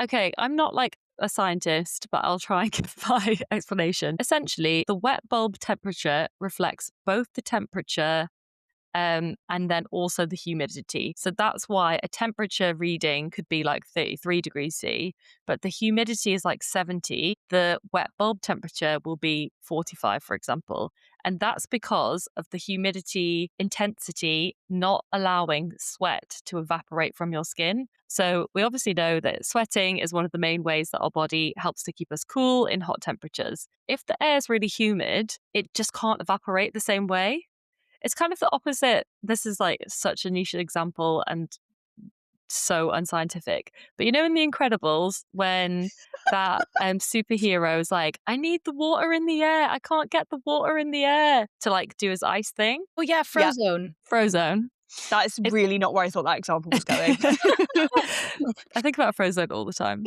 Okay, I'm not like a scientist, but I'll try and give my explanation. Essentially, the wet bulb temperature reflects both the temperature and then also the humidity. So that's why a temperature reading could be like 33 degrees C, but the humidity is like 70. The wet bulb temperature will be 45, for example. And that's because of the humidity intensity not allowing sweat to evaporate from your skin. So we obviously know that sweating is one of the main ways that our body helps to keep us cool in hot temperatures. If the air is really humid, it just can't evaporate the same way. It's kind of the opposite. This is like such a niche example and so unscientific. But you know, in The Incredibles, when that superhero is like, I need the water in the air. I can't get the water in the air to like do his ice thing. Oh yeah, Yeah. Frozone. Frozone. That is really not where I thought that example was going. I think about Frozone all the time.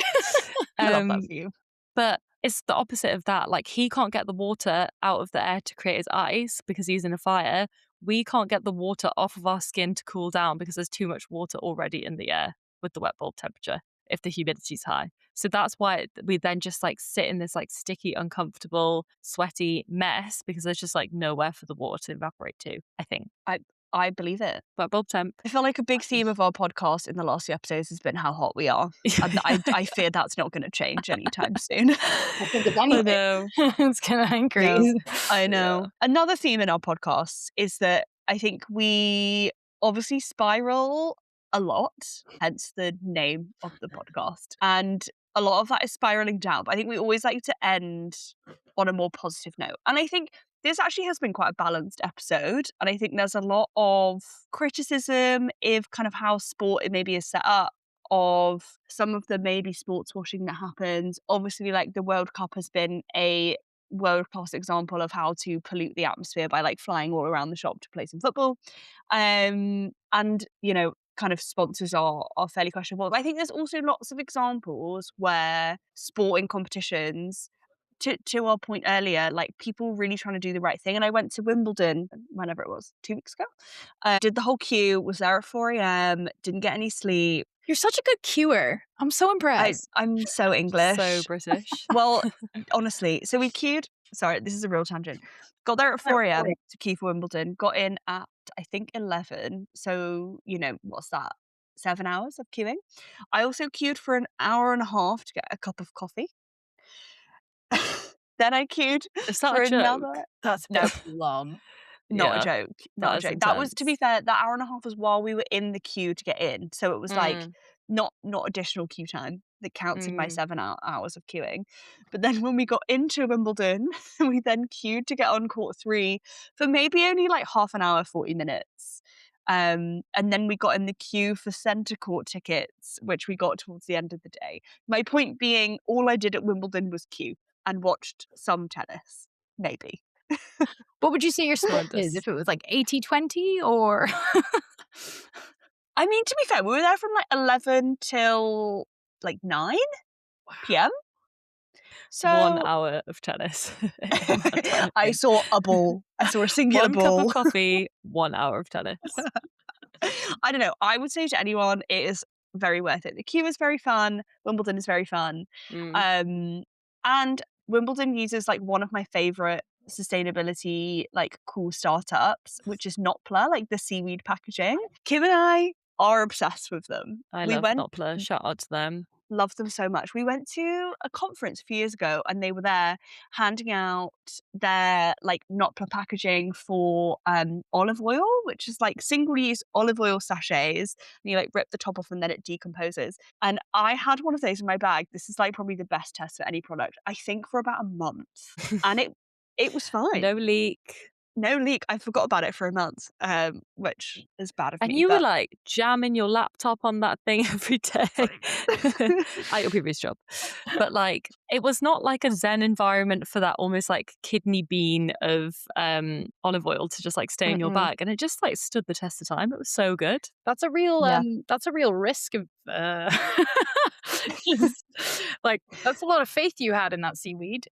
I love that for you. But it's the opposite of that. Like, he can't get the water out of the air to create his ice because he's in a fire. We can't get the water off of our skin to cool down because there's too much water already in the air with the wet bulb temperature if the humidity's high. So that's why we then just like sit in this like sticky, uncomfortable, sweaty mess because there's just like nowhere for the water to evaporate to, I think. I believe it. Wet bulb temp. I feel like a big theme of our podcast in the last few episodes has been how hot we are. And I fear that's not going to change anytime soon. I think if I anything, know. it's gonna increase. I know. Yeah. Another theme in our podcasts is that I think we obviously spiral a lot, hence the name of the podcast. And a lot of that is spiraling down. But I think we always like to end on a more positive note. And I think this actually has been quite a balanced episode. And I think there's a lot of criticism of kind of how sport it maybe is set up, of some of the maybe sports washing that happens. Obviously, like the World Cup has been a world-class example of how to pollute the atmosphere by like flying all around the shop to play some football. And, you know, kind of sponsors are fairly questionable. But I think there's also lots of examples where sporting competitions, to our point earlier, like people really trying to do the right thing. And I went to Wimbledon, whenever it was, 2 weeks ago. Did the whole queue, was there at 4 a.m, didn't get any sleep. You're such a good queuer. I'm so impressed. I'm so English. So British. Well, honestly, so we queued. Sorry, this is a real tangent. Got there at 4 a.m. to queue for Wimbledon. Got in at, I think, 11. So, you know, what's that? 7 hours of queuing. I also queued for an hour and a half to get a cup of coffee. Then I queued Is that for a another. joke? That's No, pretty long. not a Yeah, joke, not that a is joke. That was, to be intense. fair, that hour and a half was while we were in the queue to get in, so it was, like, Mm, not additional queue time that counts in my mm. 7 hours of queuing. But then when we got into Wimbledon, we then queued to get on court 3 for maybe only, like, half an hour, 40 minutes. And then we got in the queue for centre court tickets, which we got towards the end of the day. My point being, all I did at Wimbledon was queue and watched some tennis, maybe. What would you say your split is? Tremendous. If it was like 80-20 or I mean, to be fair, we were there from, like, 11 till, like, 9 p.m. 1 So hour of tennis in that time. I saw a ball. I saw a singular 1 cup of ball. coffee, 1 hour of tennis. I don't know. I would say to anyone, it is very worth it. The queue is very fun. Wimbledon is very fun. Mm. And Wimbledon uses like one of my favorite sustainability like cool startups, which is Notpla, like the seaweed packaging. Kim and I are obsessed with them. I We love went Doppler. Shout out to them. Love them so much. We went to a conference a few years ago and they were there handing out their like Notpla packaging for olive oil, which is like single-use olive oil sachets. And you like rip the top off and then it decomposes. And I had one of those in my bag. This is like probably the best test for any product, I think, for about a month. And it was fine. No leak. No leak. I forgot about it for a month, which is bad of And me. you were But like jamming your laptop on that thing every day at your previous job. But like, it was not like a zen environment for that almost like kidney bean of olive oil to just like stay in your mm-mm. bag. And it just like stood the test of time. It was so good. that's a Yeah. real risk of just, like that's a lot of faith you had in that seaweed.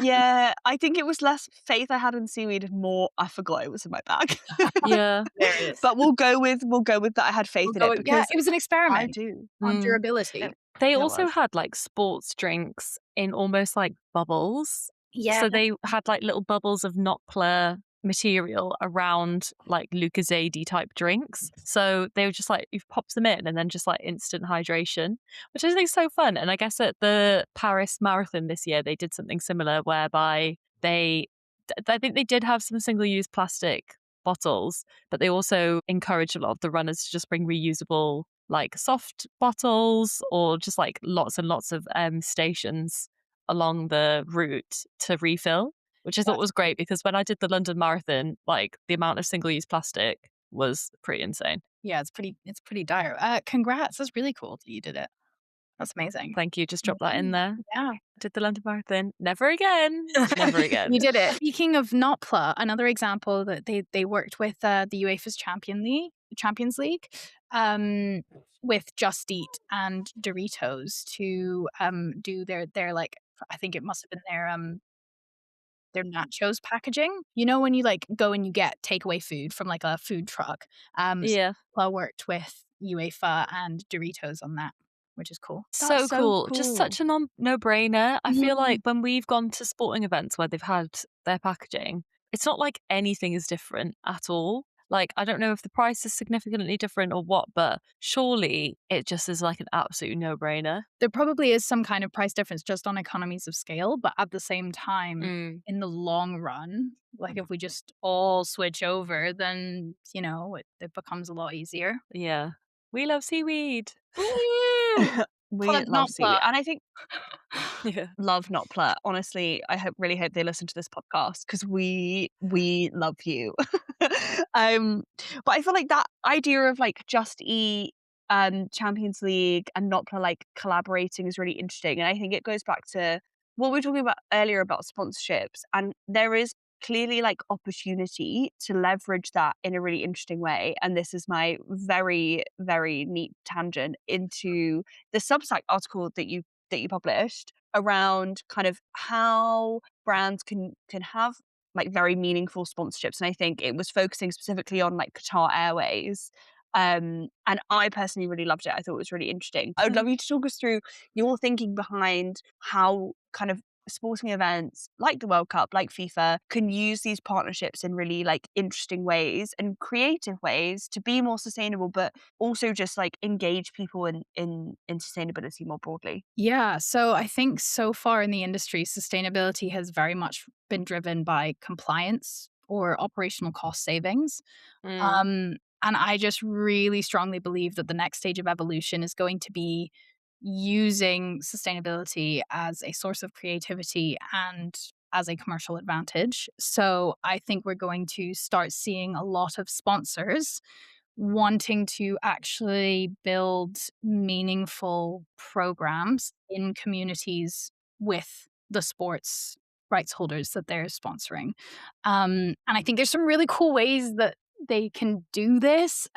Yeah, I think it was less faith I had in seaweed and more I forgot it was in my bag. Yeah. Hilarious. But we'll go with that I had faith in it Yeah, because it was an I experiment do. on Mm. durability. They It also was. had like sports drinks in almost like bubbles. Yeah. So they had like little bubbles of Notpla material around like Lucozade type drinks. So they were just like, you've popped them in and then just like instant hydration, which I think is so fun. And I guess at the Paris Marathon this year, they did something similar whereby I think they did have some single use plastic bottles, but they also encouraged a lot of the runners to just bring reusable like soft bottles or just like lots and lots of stations along the route to refill, which I thought That's was great because when I did the London Marathon, like the amount of single-use plastic was pretty insane. Yeah, it's pretty dire. Congrats. That's really cool that you did it. That's amazing. Thank you. Just drop that in there. Yeah. Did the London Marathon. Never again. Never again. You did it. Speaking of Notpla, another example that they worked with the UEFA's Champions League, with Just Eat and Doritos to do their like I think it must have been their nachos packaging. You know when you like go and you get takeaway food from like a food truck. So Yeah. Notpla worked with UEFA and Doritos on that, which is cool. So That's so cool. Just such a no-brainer. I feel like when we've gone to sporting events where they've had their packaging, it's not like anything is different at all. Like, I don't know if the price is significantly different or what, but surely it just is like an absolute no-brainer. There probably is some kind of price difference just on economies of scale, but at the same time, Mm. in the long run, like if we just all switch over, then it becomes a lot easier. Yeah. We love seaweed. We Plug love seaweed. Notpla. And I think Yeah. love Notpla. Honestly, really hope they listen to this podcast because we love you. But I feel like that idea of like Just Eat, Champions League and Notpla like collaborating is really interesting. And I think it goes back to what we were talking about earlier about sponsorships. And there is clearly like opportunity to leverage that in a really interesting way. And this is my very, very neat tangent into the Substack article that you published around kind of how brands can have like very meaningful sponsorships. And I think it was focusing specifically on like Qatar Airways. And I personally really loved it. I thought it was really interesting. I would love you to talk us through your thinking behind how kind of sporting events like the World Cup, like FIFA, can use these partnerships in really like interesting ways and creative ways to be more sustainable, but also just like engage people in sustainability more broadly. Yeah. So I think so far in the industry, sustainability has very much been driven by compliance or operational cost savings. Mm. Um, and I just really strongly believe that the next stage of evolution is going to be using sustainability as a source of creativity and as a commercial advantage. So I think we're going to start seeing a lot of sponsors wanting to actually build meaningful programs in communities with the sports rights holders that they're sponsoring. And I think there's some really cool ways that they can do this.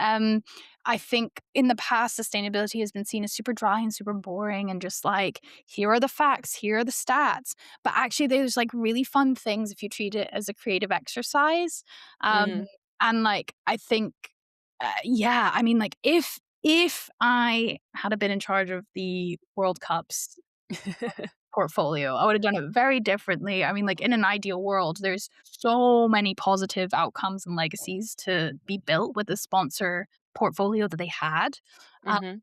I think in the past, sustainability has been seen as super dry and super boring and just like, here are the facts, here are the stats. But actually, there's like really fun things if you treat it as a creative exercise. Um, Mm. and like, I think yeah, I mean, like, if I had been in charge of the World Cup's portfolio, I would have done it very differently. I mean, like, in an ideal world, there's so many positive outcomes and legacies to be built with the sponsor portfolio that they had. Um, Mhm.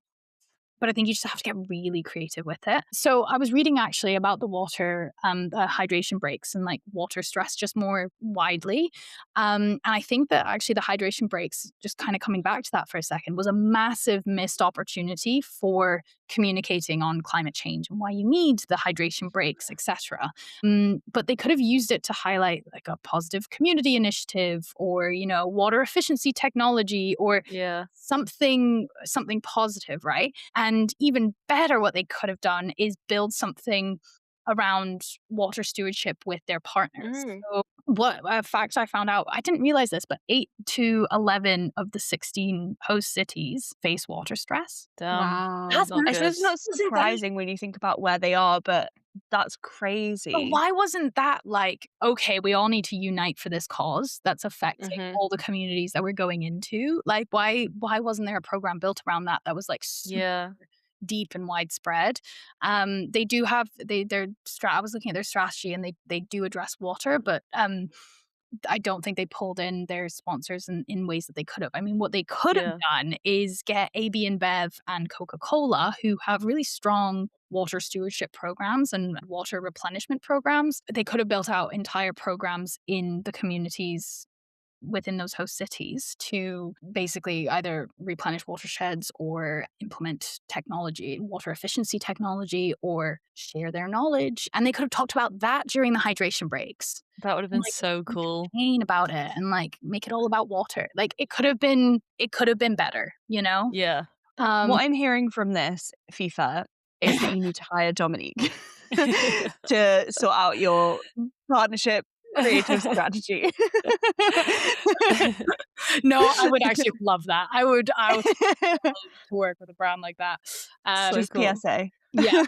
but I think you just have to get really creative with it. So I was reading actually about the water, the hydration breaks and like water stress just more widely. And I think that actually the hydration breaks, just kind of coming back to that for a second, was a massive missed opportunity for communicating on climate change and why you need the hydration breaks, etc. But they could have used it to highlight like a positive community initiative or, you know, water efficiency technology or Yeah. something positive, right? And even better, what they could have done is build something around water stewardship with their partners. Mm. So, what a fact I found out, I didn't realize this, but 8 to 11 of the 16 host cities face water stress. Damn. Wow. That's Not I good. suppose not isn't that? surprising when you think about where they are, but that's But crazy. why wasn't that like, okay, we all need to unite for this cause that's affecting Mhm. all the communities that we're going into? Like, why wasn't there a program built around that that was like Yeah. deep and widespread? They do have I was looking at their strategy and they do address water, but I don't think they pulled in their sponsors in ways that they could have. I mean, what they could have Yeah. done is get AB InBev and Coca-Cola, who have really strong water stewardship programs and water replenishment programs. They could have built out entire programs in the communities within those host cities to basically either replenish watersheds or implement technology, water efficiency technology, or share their knowledge. And they could have talked about that during the hydration breaks That would have and been like so make cool. a campaign about it and like make it all about water. Like it could have been better, you know? Yeah. Um What I'm hearing from this, FIFA, is that you need to hire Dominique to sort out your partnership creative strategy. no, I would actually love that. I would love to work with a brand like that. So Just cool. PSA. Yeah.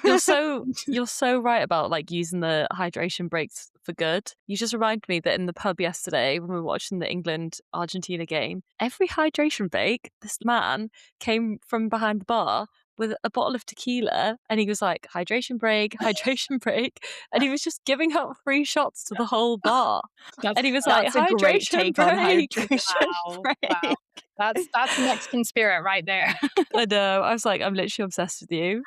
You're so right about like using the hydration breaks for good. You just reminded me that in the pub yesterday when we were watching the England Argentina game, every hydration break, this man came from behind the bar with a bottle of tequila and he was like, hydration break, hydration break. And he was just giving out free shots to the whole bar. That's And he was like, That's a great hydration take on break. hydration wow. Wow. break. That's Mexican spirit right there. I know. I was like, I'm literally obsessed with you.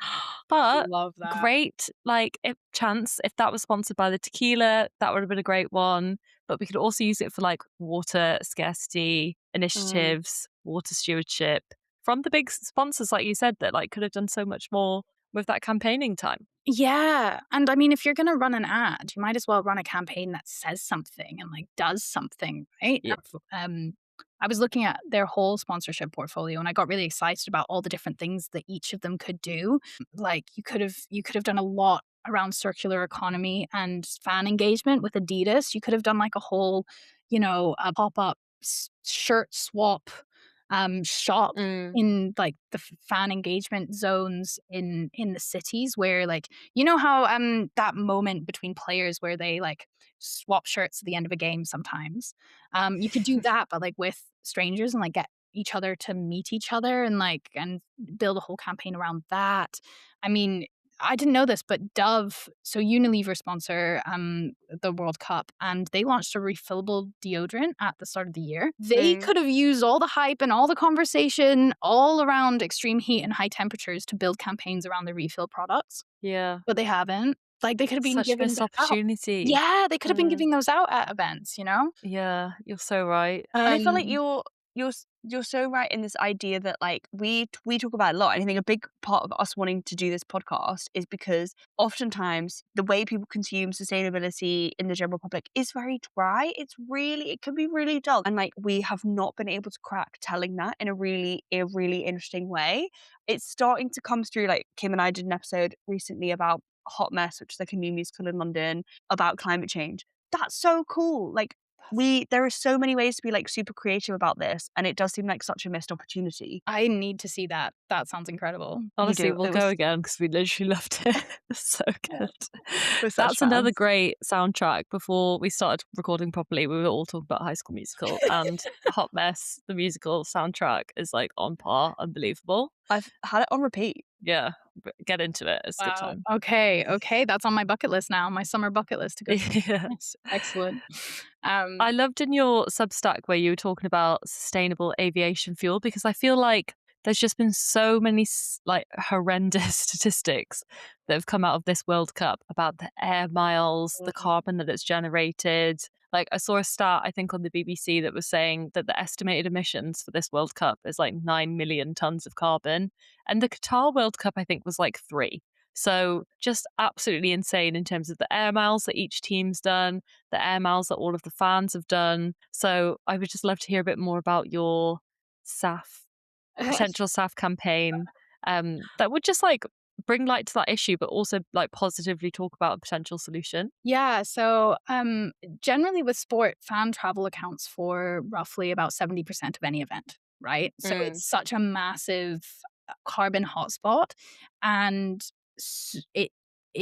But Love that. great, like, if chance, if that was sponsored by the tequila, that would have been a great one. But we could also use it for like water scarcity Mm. initiatives, water stewardship from the big sponsors, like you said, that like could have done so much more with that campaigning time. Yeah. And I mean, if you're going to run an ad, you might as well run a campaign that says something and like does something, right? Yeah. I was looking at their whole sponsorship portfolio and I got really excited about all the different things that each of them could do. Like you could have done a lot around circular economy and fan engagement with Adidas. You could have done like a whole, a pop-up shirt swap shop Mm. in like the fan engagement zones in the cities where like you know how that moment between players where they like swap shirts at the end of a game sometimes you could do that but like with strangers and like get each other to meet each other and like and build a whole campaign around that. I mean, I didn't know this, but Dove, so Unilever sponsor the World Cup, and they launched a refillable deodorant at the start of the year. They Mm. could have used all the hype and all the conversation all around extreme heat and high temperatures to build campaigns around the refill products, Yeah. but they haven't. Like, they could have been Such giving missed that out. opportunity. Yeah, they could have been Mm. giving those out at events, you know? Yeah, you're so right. And I feel like Um, you're so right in this idea that like we talk about it a lot. And I think a big part of us wanting to do this podcast is because oftentimes the way people consume sustainability in the general public is very dry. It can be really dull. And like we have not been able to crack telling that in a really interesting way. It's starting to come through. Like Kim and I did an episode recently about Hot Mess, which is like a new musical in London about climate change. That's so cool. Like there are so many ways to be like super creative about this, and it does seem like such a missed opportunity. I need to see that. That sounds incredible. You Honestly, do. we'll It go was again because we literally loved it. It's so Yeah, good. we're such That's another fans. great soundtrack. Before we started recording properly, we were all talking about High School Musical, and Hot Mess, the musical soundtrack, is like on par, unbelievable. I've had it on repeat. Yeah, get into it. It's a good Wow. time. Okay, that's on my bucket list now, my summer bucket list to go see. Yeah. Nice. Excellent. I loved in your Substack where you were talking about sustainable aviation fuel because I feel like there's just been so many like horrendous statistics that have come out of this World Cup about the air miles, the Mm. carbon that it's generated. Like I saw a stat I think on the BBC that was saying that the estimated emissions for this World Cup is like 9 million tons of carbon, and the Qatar World Cup I think was like 3. So just absolutely insane in terms of the air miles that each team's done, the air miles that all of the fans have done. So I would just love to hear a bit more about your SAF, potential SAF campaign that would just like bring light to that issue, but also like positively talk about a potential solution. Yeah, so generally with sport, fan travel accounts for roughly about 70% of any event, right? So Mm. it's such a massive carbon hotspot, and it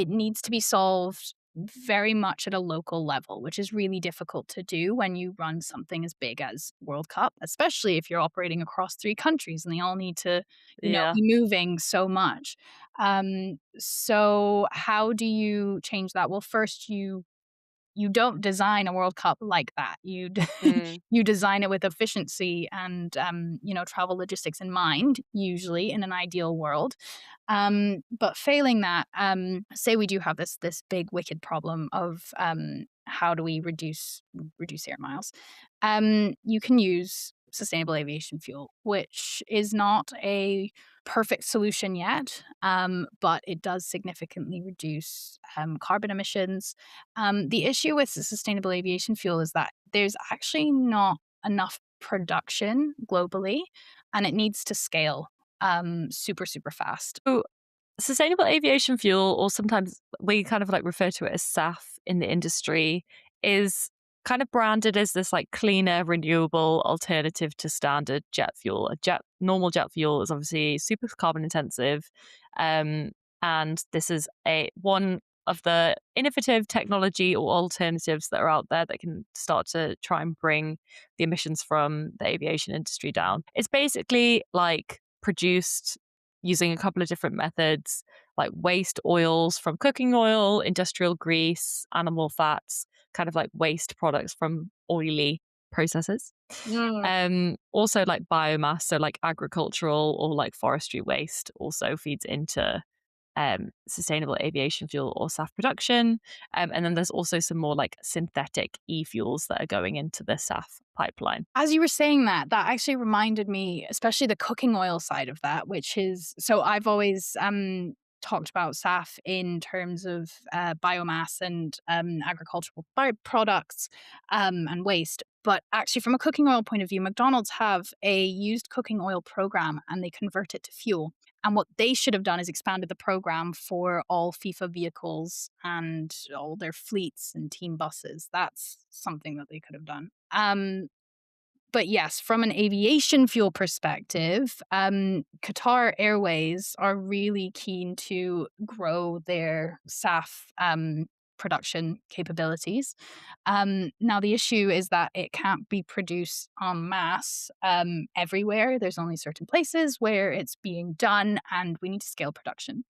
needs to be solved very much at a local level, which is really difficult to do when you run something as big as World Cup, especially if you're operating across 3 countries and they all need to, Yeah. be moving so much. So how do you change that? Well, first you don't design a World Cup like that. Mm. You design it with efficiency and travel logistics in mind, usually in an ideal world. But failing that, say we do have this big wicked problem of how do we reduce air miles? You can use sustainable aviation fuel, which is not a perfect solution yet, but it does significantly reduce carbon emissions. The issue with sustainable aviation fuel is that there's actually not enough production globally, and it needs to scale super, super fast. So sustainable aviation fuel, or sometimes we kind of like refer to it as SAF in the industry, is kind of branded as this like cleaner, renewable alternative to standard jet fuel. Normal jet fuel is obviously super carbon intensive, um, and this is one of the innovative technology or alternatives that are out there that can start to try and bring the emissions from the aviation industry down. It's basically like produced using a couple of different methods, like waste oils from cooking oil, industrial grease, animal fats, kind of like waste products from oily processes. Mm. Also like biomass, so like agricultural or like forestry waste also feeds into sustainable aviation fuel or SAF production. And then there's also some more like synthetic e-fuels that are going into the SAF pipeline. As you were saying that, that actually reminded me, especially the cooking oil side of that, which is so I've always talked about SAF in terms of biomass and agricultural byproducts and waste. But actually, from a cooking oil point of view, McDonald's have a used cooking oil program and they convert it to fuel. And what they should have done is expanded the program for all FIFA vehicles and all their fleets and team buses. That's something that they could have done. But yes, from an aviation fuel perspective, Qatar Airways are really keen to grow their SAF production capabilities. Now, the issue is that it can't be produced en masse everywhere. There's only certain places where it's being done, and we need to scale production.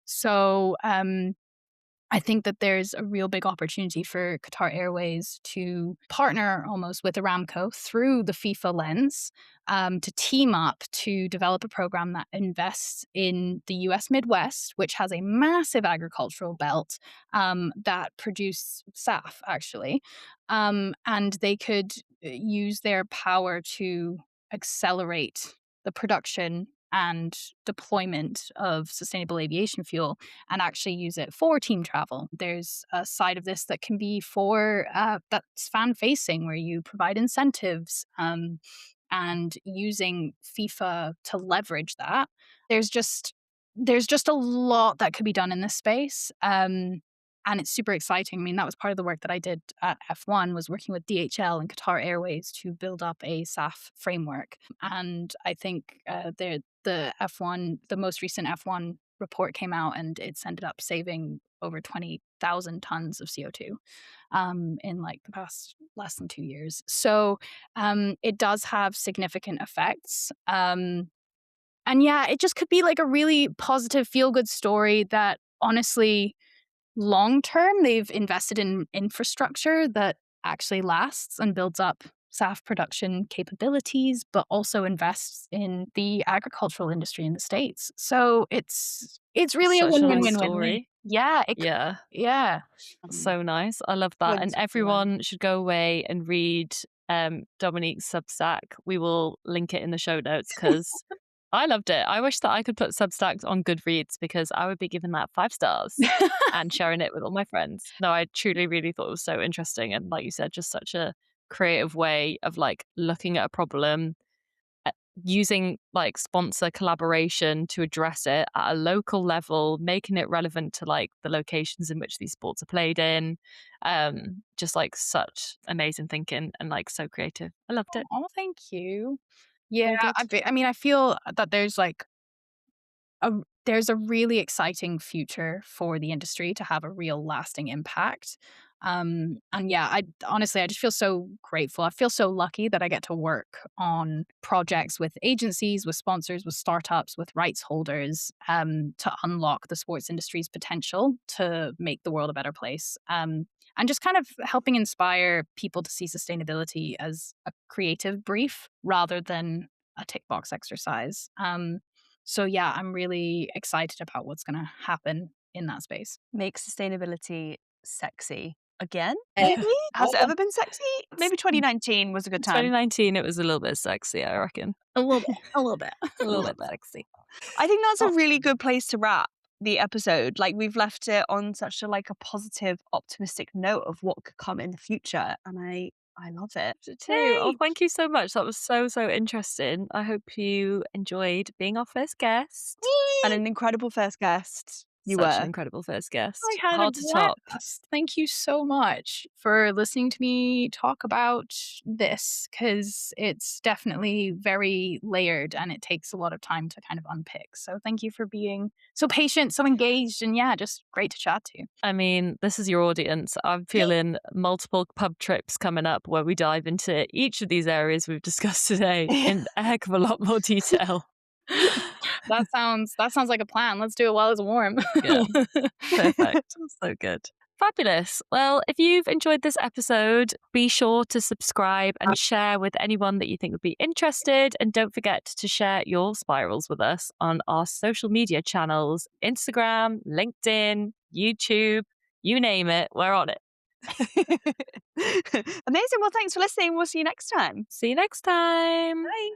So I think that there's a real big opportunity for Qatar Airways to partner almost with Aramco through the FIFA lens, to team up to develop a program that invests in the US Midwest, which has a massive agricultural belt that produce SAF, actually. And they could use their power to accelerate the production and deployment of sustainable aviation fuel and actually use it for team travel. There's a side of this that can be for that's fan facing, where you provide incentives and using FIFA to leverage that. There's just there's just a lot that could be done in this space. And it's super exciting. I mean, that was part of the work that I did at F1 was working with DHL and Qatar Airways to build up a SAF framework. And I think the F1, the most recent F1 report came out, and it's ended up saving over 20,000 tons of CO2 in like the past less than 2 years. So it does have significant effects. And yeah, it just could be like a really positive, feel good story that honestly, long term, they've invested in infrastructure that actually lasts and builds up SAF production capabilities, but also invests in the agricultural industry in the States. So it's really a Such a win win nice win win win. story. Yeah, Yeah, yeah. so nice. I love that. And Wins everyone. everyone should go away and read Dominique's Substack. We will link it in the show notes because I loved it. I wish that I could put Substacks on Goodreads because I would be giving that 5 stars and sharing it with all my friends. No, I truly, really thought it was so interesting. And like you said, just such a creative way of like looking at a problem, using like sponsor collaboration to address it at a local level, making it relevant to like the locations in which these sports are played in. Just like such amazing thinking and like so creative. I loved it. Oh, thank you. Yeah, Very good. I mean, I feel that a there's a really exciting future for the industry to have a real lasting impact. And yeah, I honestly, I just feel so grateful. I feel so lucky that I get to work on projects with agencies, with sponsors, with startups, with rights holders, to unlock the sports industry's potential to make the world a better place. And just kind of helping inspire people to see sustainability as a creative brief rather than a tick box exercise. So yeah, I'm really excited about what's going to happen in that space. Make sustainability sexy again, Eh, maybe? Has it oh, ever been sexy? Maybe 2019 was a good time. 2019, it was a little bit sexy, I reckon. a little bit, a little bit, A a little little bit bit. sexy. I think that's a Oh, really good place to wrap the episode. Like we've left it on such a like a positive, optimistic note of what could come in the future, and I love it. Too. Oh, Yay! thank you so much. That was so, so interesting. I hope you enjoyed being our first guest. And an incredible first guest you Such an were. incredible first I guest. had a Hard to top. blast. Thank you so much for listening to me talk about this because it's definitely very layered and it takes a lot of time to kind of unpick. So thank you for being so patient, so engaged, and yeah, just great to chat to. I mean, this is your audience. I'm feeling multiple pub trips coming up where we dive into each of these areas we've discussed today in a heck of a lot more detail. That sounds like a plan. Let's do it while it's warm. Yeah. Perfect. So good. Fabulous. Well, if you've enjoyed this episode, be sure to subscribe and share with anyone that you think would be interested. And don't forget to share your spirals with us on our social media channels, Instagram, LinkedIn, YouTube, you name it, we're on it. Amazing. Well, thanks for listening. We'll see you next time. See you next time. Bye.